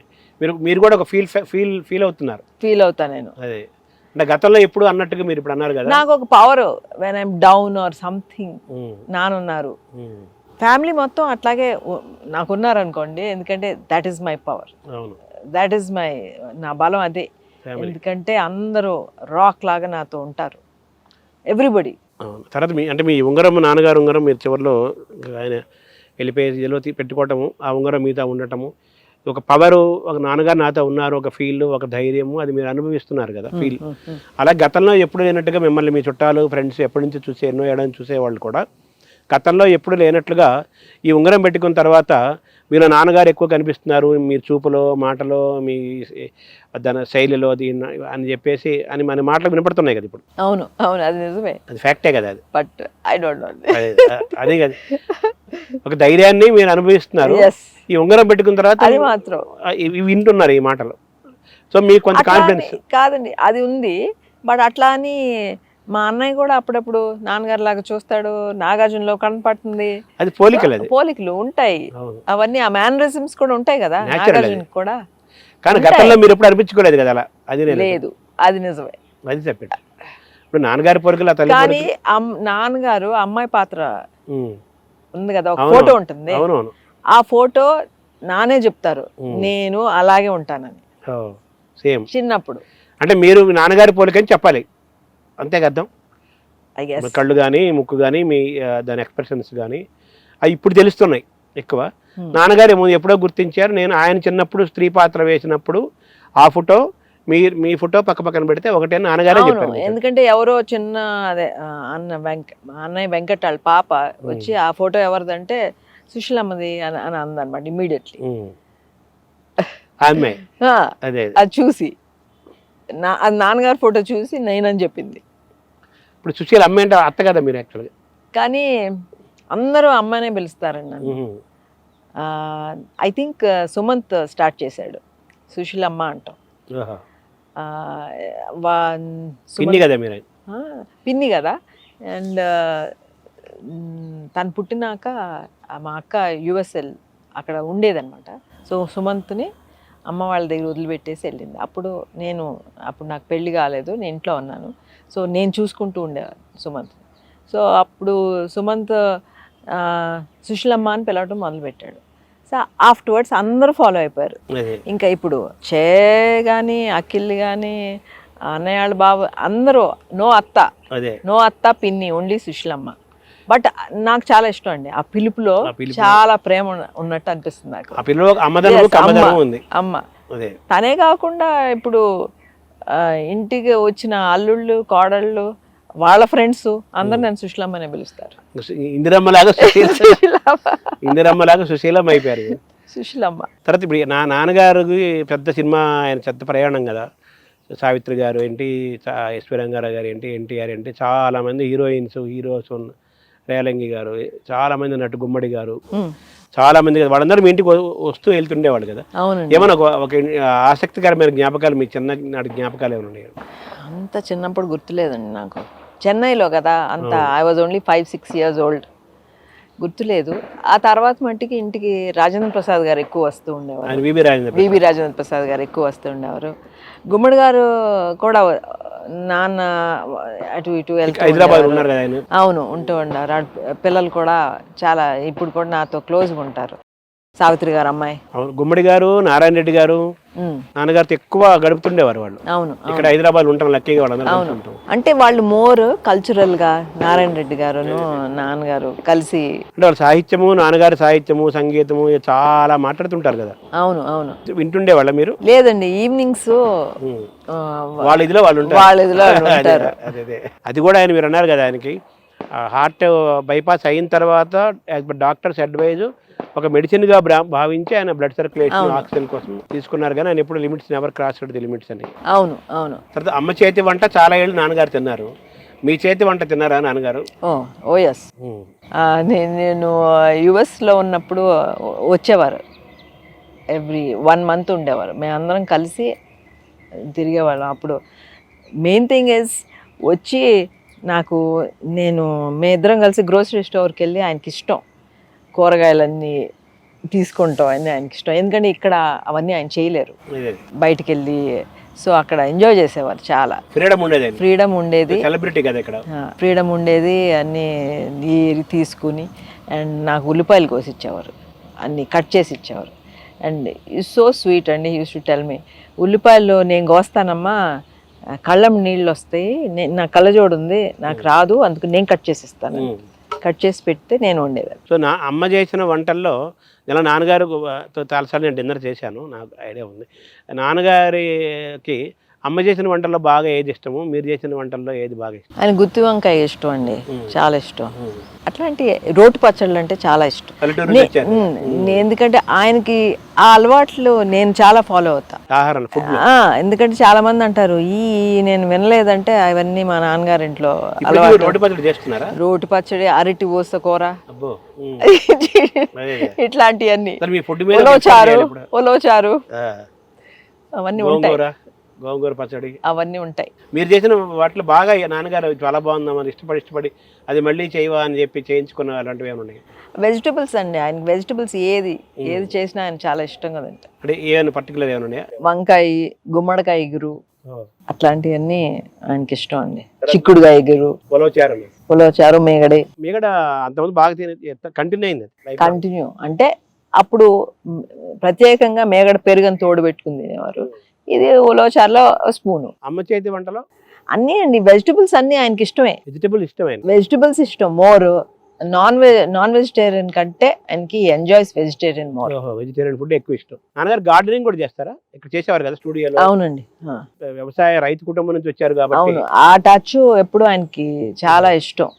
మీరు కూడా ఒక ఫీల్ అవుతున్నారు. ఫీల్ అవుతా నేను. అదే అంటే గతంలో ఎప్పుడు అన్నట్టుగా మీరు ఇప్పుడు అన్నారు కదా, నాకు ఒక power when I'm down or something నానున్నారు. ఫ్యామిలీ మొత్తం అట్లాగే నాకున్నారు అనుకోండి, ఎందుకంటే that is my power, that is my నా బలం అదే. ఎందుకంటే అందరూ రాక్ లాగా నాతో ఉంటారు, ఎవ్రీబడి. తర్వాత మీ ఉంగరం, నాన్నగారు ఉంగరం మీరు చివరిలో ఆయన వెళ్ళిపోయి పెట్టుకోవటము, ఆ ఉంగరం మీతో ఉండటము, ఒక పవరు, ఒక నాన్నగారు నాతో ఉన్నారు, ఒక ఫీల్, ఒక ధైర్యము, అది మీరు అనుభవిస్తున్నారు కదా ఫీల్. అలా గతంలో ఎప్పుడు లేనట్టుగా మిమ్మల్ని మీ చుట్టాలు ఫ్రెండ్స్ ఎప్పటి నుంచి ఎన్నో ఏడాది చూసేవాళ్ళు కూడా గతంలో ఎప్పుడు లేనట్లుగా ఈ ఉంగరం పెట్టుకున్న తర్వాత మీరు నాన్నగారు ఎక్కువ కనిపిస్తున్నారు, మీ చూపులో, మాటలో, మీ దాని శైలిలో దీన్ని అని చెప్పేసి అని మన మాటలు వినపడుతున్నాయి కదా ఇప్పుడు. అవును అవును, అది నిజమే, అది ఫ్యాక్టే కదా అది. But I don't know. అదే కదా, ఒక ధైర్యాన్ని మీరు అనుభవిస్తున్నారు. ఈ ఉంగరం పెట్టుకున్న తర్వాత అది మాత్రం ఇవి వింటున్నారు ఈ మాటలు. సో మీకు కొంత కాన్ఫిడెన్స్ కాదండి, అది ఉంది. బట్ అట్లా అని మా అన్నయ్య కూడా అప్పుడప్పుడు నాన్నగారు లాగా చూస్తాడు, నాగార్జునలో కనపడుతుంది, అది పోలికలు ఉంటాయి. అవన్నీ ఆ మేనరిజమ్స్ కూడా ఉంటాయి కదా నాగార్జున కూడా. కానీ గతంలో మీరు ఎప్పుడు అనిపించుకోలేదు కదా అలా. అది లేదు, అది నిజమే. అది చెప్పండి. ఇప్పుడు నాన్నగారి పోలికలు కానీ నాన్నగారు అమ్మాయి పాత్ర ఉంది కదా, ఒక ఫోటో ఉంటుంది, ఆ ఫోటో నానే చెప్తారు నేను అలాగే ఉంటానని సేమ్ చిన్నప్పుడు. అంటే మీరు నాన్నగారి పోలికని చెప్పాలి అంతే కదా. కళ్ళు కానీ ముక్కు కానీ మీ దాని ఎక్స్ప్రెషన్స్ కానీ అవి ఇప్పుడు తెలుస్తున్నాయి ఎక్కువ. నాన్నగారు ఏమో ఎప్పుడో గుర్తించారు. నేను ఆయన చిన్నప్పుడు స్త్రీ పాత్ర వేసినప్పుడు ఆ ఫోటో మీ ఫోటో పక్క పక్కన పెడితే ఒకటే నాన్నగారే చెప్పారు. ఎందుకంటే ఎవరో చిన్న అదే అన్నయ్య వెంకట్ వాళ్ళ పాప వచ్చి ఆ ఫోటో ఎవరిదంటే సుశీలమ్మది అని అందనమాట ఇమ్మీడియట్లీ. అది చూసి అది నాన్నగారి ఫోటో చూసి నేనని చెప్పింది. ఇప్పుడు సుశీల అమ్మాయి అంటే అత్త కదా మీరు యాక్చువల్గా. కానీ అందరూ అమ్మాయినే పిలుస్తారండి నన్ను. ఐ థింక్ సుమంత్ స్టార్ట్ చేశాడు సుశీలమ్మ అంటాం. పిన్ని కదా. అండ్ తను పుట్టినాక మా అక్క యుఎస్ఎల్ అక్కడ ఉండేదన్నమాట. సో సుమంత్ని అమ్మ వాళ్ళ దగ్గర వదిలిపెట్టేసి వెళ్ళింది. అప్పుడు నాకు పెళ్లి కాలేదు, నేను ఇంట్లో ఉన్నాను. సో నేను చూసుకుంటూ ఉండేవాడు సుమంత్. సో అప్పుడు సుమంత్ సుశీలమ్మ అని పిలవటం మొదలుపెట్టాడు. సో ఆఫ్టర్వర్డ్స్ అందరూ ఫాలో అయిపోయారు. ఇంకా ఇప్పుడు చే కానీ అఖిల్ కానీ అన్నయ్య వాళ్ళ బాబు అందరూ నో అత్త పిన్ని, ఓన్లీ సుశీలమ్మ. బట్ నాకు చాలా ఇష్టం అండి ఆ పిలుపులో, చాలా ప్రేమ ఉన్నట్టు అనిపిస్తుంది నాకు. అమ్మ తనే కాకుండా ఇప్పుడు ఇంటికి వచ్చిన అల్లుళ్ళు, కోడళ్ళు, వాళ్ళ ఫ్రెండ్స్ అందరు నన్ను సుశీలమ్మనే పిలుస్తారు. ఇందిరమ్మలాగా సుశీలమ్మ అయిపోయారు. సుశీలమ్మ తర్వాత ఇప్పుడు నా నాన్నగారికి పెద్ద సినిమా, ఆయన పెద్ద ప్రయాణం కదా. సావిత్రి గారు ఏంటి, ఎస్వి రంగారావు గారు ఏంటి, ఎన్టీఆర్ ఏంటి, చాలామంది హీరోస్, రేలంగి గారు, చాలామంది నటు గుమ్మడి గారు, చాలామంది కదా. వాళ్ళందరూ మీ ఇంటికి వస్తూ వెళ్తుండేవాళ్ళు కదా. ఏమన్నా ఒక ఆసక్తికరమైన జ్ఞాపకాలు, మీ చిన్ననాటి జ్ఞాపకాలు ఏమైనా ఉన్నాయి? అంత చిన్నప్పుడు గుర్తులేదండి నాకు. చెన్నైలో కదా అంత, I was only 5-6 years old, గుర్తులేదు. ఆ తర్వాత మట్టికి ఇంటికి రాజేంద్ర ప్రసాద్ గారు ఎక్కువ వస్తూ ఉండేవారు. వివి రాజేంద్ర ప్రసాద్ గారు ఎక్కువ వస్తూ ఉండేవారు. గుమ్మడి గారు కూడా నాన్న అటు ఇటు వెళ్తూ అవును ఉంటూ ఉండారు. పిల్లలు కూడా చాలా ఇప్పుడు కూడా నాతో క్లోజ్గా ఉంటారు. సావిత్రి గారు అమ్మాయి. అవును, గుమ్మడి గారు, నారాయణ రెడ్డి గారు నాన్నగారితో ఎక్కువ గడుపుతుండేవారు వాళ్ళు. అవును, ఇక్కడ హైదరాబాద్ ఉంటాం, లక్కీగా వాళ్ళందరూ కలిసి ఉంటాం. అంటే వాళ్ళు మోర్ కల్చరల్ గా నారాయణ రెడ్డి గారును నాన్నగారు కలిసి, అంటే వాళ్ళు సాహిత్యము, నాన్నగారి సాహిత్యము, సంగీతము చాలా మాట్లాడుతుంటారు కదా. అవును అవును. వింటుండే వాళ్ళ మీరు? లేదండి, ఈవినింగ్స్ వాళ్ళ ఇదిలో వాళ్ళు ఉంటారు. వాళ్ళ ఇదిలో ఉంటారు. అదే అది కూడా ఆయన మీరు అన్నారు కదా, ఆయనకి హార్ట్ బైపాస్ అయిన తర్వాత డాక్టర్స్ అడ్వైజ్ ఒక మెడిసిన్గా భావించి ఆయన బ్లడ్ సర్క్యులేషన్, ఆక్సిజన్ కోసం తీసుకున్నారు. కానీ ఆయన ఎప్పుడు లిమిట్స్ ఎవరు క్రాస్ ది లిమిట్స్ అని. అవును అవును. తర్వాత అమ్మ చేతి వంట చాలా ఏళ్ళు నాన్నగారు తిన్నారు. మీ చేతి వంట తిన్నారా నాన్నగారు? ఓ ఎస్. నేను యుఎస్లో ఉన్నప్పుడు వచ్చేవారు, ఎవ్రీ 1 month ఉండేవారు. మేమందరం కలిసి తిరిగేవాళ్ళం. అప్పుడు మెయిన్ థింగ్ ఇస్ వచ్చి మేమిద్దరం కలిసి గ్రోసరీ స్టోర్కి వెళ్ళి, ఆయనకి ఇష్టం కూరగాయలన్నీ తీసుకుంటాం అని ఆయనకి ఇష్టం. ఎందుకంటే ఇక్కడ అవన్నీ ఆయన చేయలేరు, బయటికి వెళ్ళి. సో అక్కడ ఎంజాయ్ చేసేవారు, చాలా ఫ్రీడమ్ ఉండేది, సెలబ్రిటీ కదా ఇక్కడ, ఫ్రీడమ్ ఉండేది. అన్నీ తీసుకుని అండ్ నాకు ఉల్లిపాయలు కోసి ఇచ్చేవారు, అన్నీ కట్ చేసి ఇచ్చేవారు. అండ్ ఇట్స్ సో స్వీట్ అండి. యూస్ టు టెల్ మీ, ఉల్లిపాయలు నేను కోస్తానమ్మా, కళ్ళం నీళ్ళు వస్తాయి, నా కళ్ళజోడు ఉంది, నాకు రాదు, అందుకు నేను కట్ చేసి ఇస్తాను. కట్ చేసి పెడితే నేను వండేదాన్ని. సో నా అమ్మ చేసిన వంటల్లో ఇలా నాన్నగారితో చాలాసార్లు నేను డిన్నర్ చేశాను, నాకు ఐడియా ఉంది. నాన్నగారికి అమ్మ చేసిన వంటల్లో బాగా ఏది ఇష్టము, మీరు చేసిన వంటల్లో ఏది బాగా ఇష్టం? ఆయన గుత్తి వంకాయ ఇష్టం అండి, చాలా ఇష్టం. అట్లాంటి రోటి పచ్చళ్ళు అంటే చాలా ఇష్టం. ఎందుకంటే ఆయనకి ఆ అలవాట్లు నేను చాలా ఫాలో అవుతా. ఎందుకంటే చాలా మంది అంటారు నేను వినలేదంటే అవన్నీ మా నాన్నగారి ఇంట్లో అలవాటు. రోటి పచ్చడి, అరటి ఊస కూర, ఇట్లాంటివన్నీ, ఉలవచారు అవన్నీ ఉంటాయి, గోంగూర పచ్చడి అవన్నీ ఉంటాయి. మీరు చేసిన వాటిలో బాగా నాన్నగారు చాలా బాగుందామని ఇష్టపడి అది మళ్ళీ చేయవా అని చెప్పి చేయించుకున్న అలాంటివి ఏమైనా ఉన్నాయి? వెజిటబుల్స్ అండి, ఆయన వెజిటబుల్స్ ఏది చేసినా ఆయన చాలా ఇష్టంగా తింటారు. అంటే ఏమైనా పర్టికులర్ ఏమైనా ఉన్నాయా? వంకాయ, గుమ్మడికాయ ఇగురు, అట్లాంటివన్నీ ఆయనకి ఇష్టం అండి. చిక్కుడుకాయ ఇగురు, ఉలవచారు, మీగడ అంతమంది బాగా కంటిన్యూ అంటే అప్పుడు ప్రత్యేకంగా మేగడ పెరుగని తోడు పెట్టుకుని తినేవారు. ఇది ఉలవచారులో స్పూను. అమ్మ చేతి వంటలో అన్నీ అండి, వెజిటబుల్స్ అన్ని ఆయనకి ఇష్టమే. వెజిటబుల్స్ ఇష్టం మోర్. నాన్ వెజిటేరియన్ కంటే ఆయనకి enjoys vegetarian more. Vegetarian food ఎక్కువ ఇష్టం. నాన్నగారు గార్డెనింగ్ కూడా చేస్తారా? ఇక్కడ చేసేవారు కదా స్టూడియోలో. అవునండి, వ్యవసాయ రైతు కుటుంబం నుంచి వచ్చారు కాబట్టి. అవును, ఆ టచ్ ఎప్పుడు ఆయనకి చాలా ఇష్టం.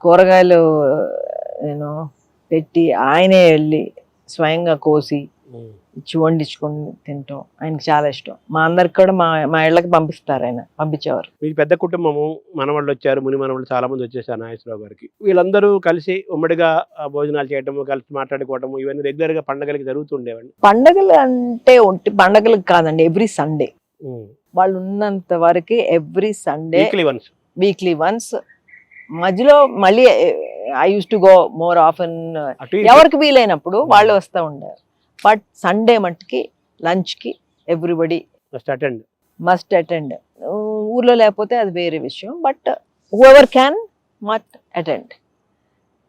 కూరగాయలు నేను పెట్టి ఆయనే వెళ్ళి స్వయంగా కోసి ఇచ్చి వండించుకొని తింటాం ఆయనకి చాలా ఇష్టం. మా అందరికి కూడా మా ఇళ్ళకి పంపిస్తారు, ఆయన పంపించేవారు. మీకు పెద్ద కుటుంబము, మనవాళ్ళు వచ్చారు, ముని మనవాళ్ళు చాలా మంది వచ్చేసారు నాగేశ్వరరావు గారికి. వీళ్ళందరూ కలిసి ఉమ్మడిగా భోజనాలు చేయటము, కలిసి మాట్లాడుకోవటము, ఇవన్నీ రెగ్యులర్ గా పండగలకి జరుగుతుండేవండి. పండగలు అంటే పండగలకు కాదండి, ఎవ్రీ సండే వాళ్ళు ఉన్నంత వరకు ఎవ్రీ సండే, వీక్లీ వన్స్. మధ్యలో మళ్ళీ I use to go more often, ఎవరికి వీలైనప్పుడు వాళ్ళు వస్తూ ఉండారు. బట్ సండే మట్టుకి లంచ్కి ఎవ్రీబడి మస్ట్ అటెండ్. ఊర్లో లేకపోతే అది వేరే విషయం, but whoever can must attend.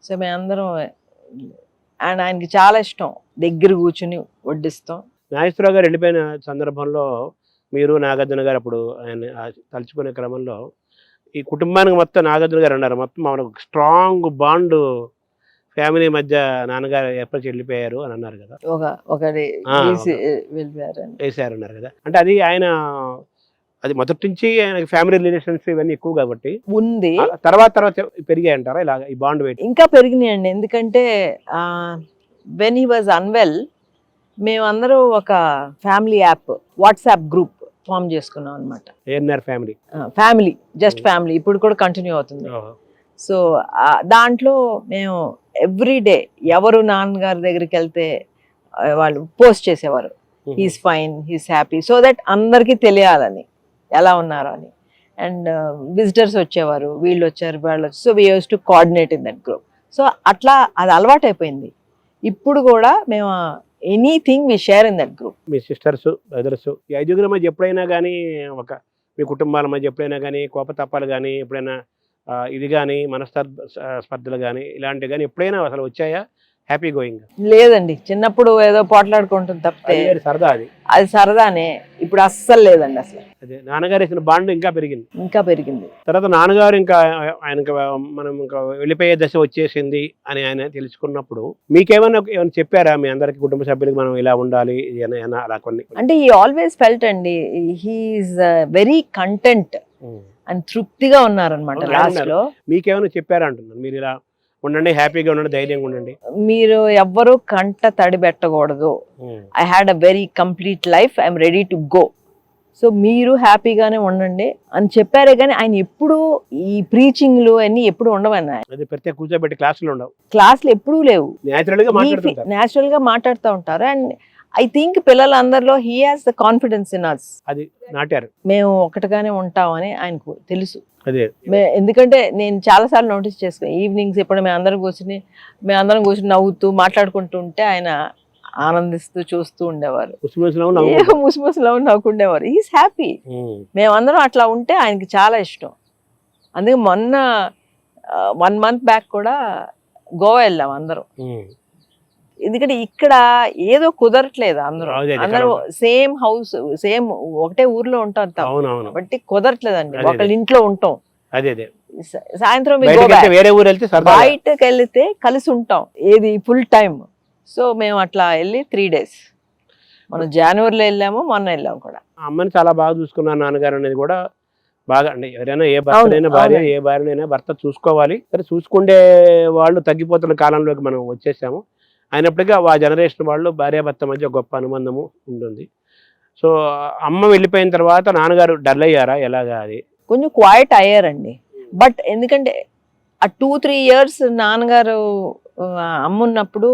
So మేమందరం, అండ్ ఆయనకి చాలా ఇష్టం దగ్గర కూర్చుని వడ్డిస్తాం. నాగేశ్వరరావు గారు వెళ్ళిపోయిన సందర్భంలో మీరు నాగార్జున గారు అప్పుడు ఆయన తలుచుకునే క్రమంలో ఈ కుటుంబానికి మొత్తం నాగార్జున గారు అన్నారు, మొత్తం మనకు స్ట్రాంగ్ బాండ్ ఫ్యామిలీ మధ్య నాన్నగారు ఎప్పుడు వెళ్ళిపోయారు అని అన్నారు కదా, వేసారన్నారు కదా. అంటే అది ఆయన అది మొదటి నుంచి ఆయనకి ఫ్యామిలీ రిలేషన్స్ ఇవన్నీ ఎక్కువ కాబట్టి ఉంది. తర్వాత పెరిగాయి అంటారా ఇలా ఈ బాండ్? ఇంకా పెరిగినాయండి, ఎందుకంటే వెన్ హీ వాజ్ అన్వెల్ మేమందరూ ఒక family app, WhatsApp group form చేసుకున్నాం అనమాట. ఫ్యామిలీ జస్ట్ ఫ్యామిలీ, ఇప్పుడు కూడా కంటిన్యూ అవుతుంది. సో దాంట్లో మేము ఎవ్రీ డే ఎవరు నాన్నగారి దగ్గరికి వెళ్తే వాళ్ళు పోస్ట్ చేసేవారు, he's fine, he's happy, so that అందరికీ తెలియాలని ఎలా ఉన్నారు అని. అండ్ విజిటర్స్ వచ్చేవారు, వీళ్ళు వచ్చారు, వాళ్ళు వచ్చారు. So we use to coordinate in that group. So అట్లా అది అలవాటు అయిపోయింది. ఇప్పుడు కూడా మేము anything we share in that group. మీ సిస్టర్స్, బ్రదర్స్, ఈ ఐదుగురి మధ్య ఎప్పుడైనా కానీ మీ కుటుంబాల మధ్య ఎప్పుడైనా కానీ కోపతప్పాలు కానీ, ఎప్పుడైనా ఇది కానీ మనస్పర్ధలు కానీ ఇలాంటివి కానీ ఎప్పుడైనా అసలు వచ్చాయా? Happy going? లేదండి, చిన్నప్పుడు ఏదో పోట్లాడుకుంటుంది తప్పితే సరదా అది. అది సరదానే, ఇప్పుడు అస్సలు లేదండి. అసలు అదే నాన్నగారు వేసిన బాండ్ ఇంకా పెరిగింది. ఇంకా పెరిగింది. తర్వాత నాన్నగారు ఇంకా ఆయనకి మనం ఇంకా వెళ్ళిపోయే దశ వచ్చేసింది అని ఆయన తెలుసుకున్నప్పుడు మీకేమైనా చెప్పారా మీ అందరికి, కుటుంబ సభ్యులకి మనం ఇలా ఉండాలి అలా కొన్ని? అంటే ఈ ఆల్వేస్ ఫెల్ట్ అండి, హీఈస్ వెరీ కంటెంట్ అండ్ తృప్తిగా ఉన్నారనమాట లాస్ట్ లో. మీకేమైనా చెప్పారా అంటున్నారు, మీరు ఇలా ఉండండి, హ్యాపీగా ఉండండి, ధైర్యంగా ఉండండి, మీరు ఎవ్వరూ కంట తడి పెట్టకూడదు, I had a very complete life, I'm ready to go, so మీరు హ్యాపీగానే ఉండండి అని చెప్పారే కానీ ఆయన ఎప్పుడు ఈ ప్రీచింగ్లు అన్ని ఎప్పుడు ఉండవన్నా. అది ప్రత్యేక కూర్చోబెట్టి క్లాసులు ఉండవు, క్లాసులు ఎప్పుడూ లేవు, న్యాచురల్ గా మాట్లాడుతూ ఉంటారు. అండ్ ఐ థింక్ పిల్లలందరిలో he has the confidence in us. అది నాటారు, మేము ఒకటిగానే ఉంటామని ఆయనకు తెలుసు. అదే ఎందుకంటే నేను చాలాసార్లు నోటీస్ చేసుకున్నాను, ఈవినింగ్స్ ఎప్పుడు మేము అందరం కూర్చుని నవ్వుతూ మాట్లాడుకుంటూ ఉంటే ఆయన ఆనందిస్తూ చూస్తూ ఉండేవారు, ముసిముసిలో నవ్వుకుండేవారు. Is happy. మేమందరం అట్లా ఉంటే ఆయనకి చాలా ఇష్టం. అందుకే మొన్న 1 month బ్యాక్ కూడా గోవా వెళ్ళాం అందరం. ఎందుకంటే ఇక్కడ ఏదో కుదరట్లేదు, అందరూ సేమ్ హౌస్ సేమ్ ఒకటే ఊర్లో ఉంటాం కాబట్టి కుదరట్లేదండి, ఒకళ్ళ ఇంట్లో ఉంటాం. సాయంత్రం బయటకు వెళ్తే కలిసి ఉంటాం, ఏది ఫుల్ టైం. సో మేము అట్లా వెళ్ళి 3 days, మనం జనవరిలో వెళ్ళాము, మొన్న వెళ్ళాము కూడా. అమ్మని చాలా బాగా చూసుకున్నారు నాన్నగారు అనేది కూడా బాగా. అంటే ఎవరైనా ఏ భర్తనైనా భార్య, ఏ భార్యనైనా భర్త చూసుకోవాలి. సరే చూసుకుంటే వాళ్ళు తగ్గిపోతున్న కాలంలోకి మనం వచ్చేసాము. అయినప్పటికీ ఆ జనరేషన్ వాళ్ళు భార్యాభర్త మధ్య గొప్ప అనుబంధము ఉంటుంది. సో అమ్మ వెళ్ళిపోయిన తర్వాత నాన్నగారు డల్ అయ్యారా ఎలాగా? అది కొంచెం క్వైట్ అయ్యారండి. బట్ ఎందుకంటే ఆ 2-3 years నాన్నగారు అమ్మ ఉన్నప్పుడు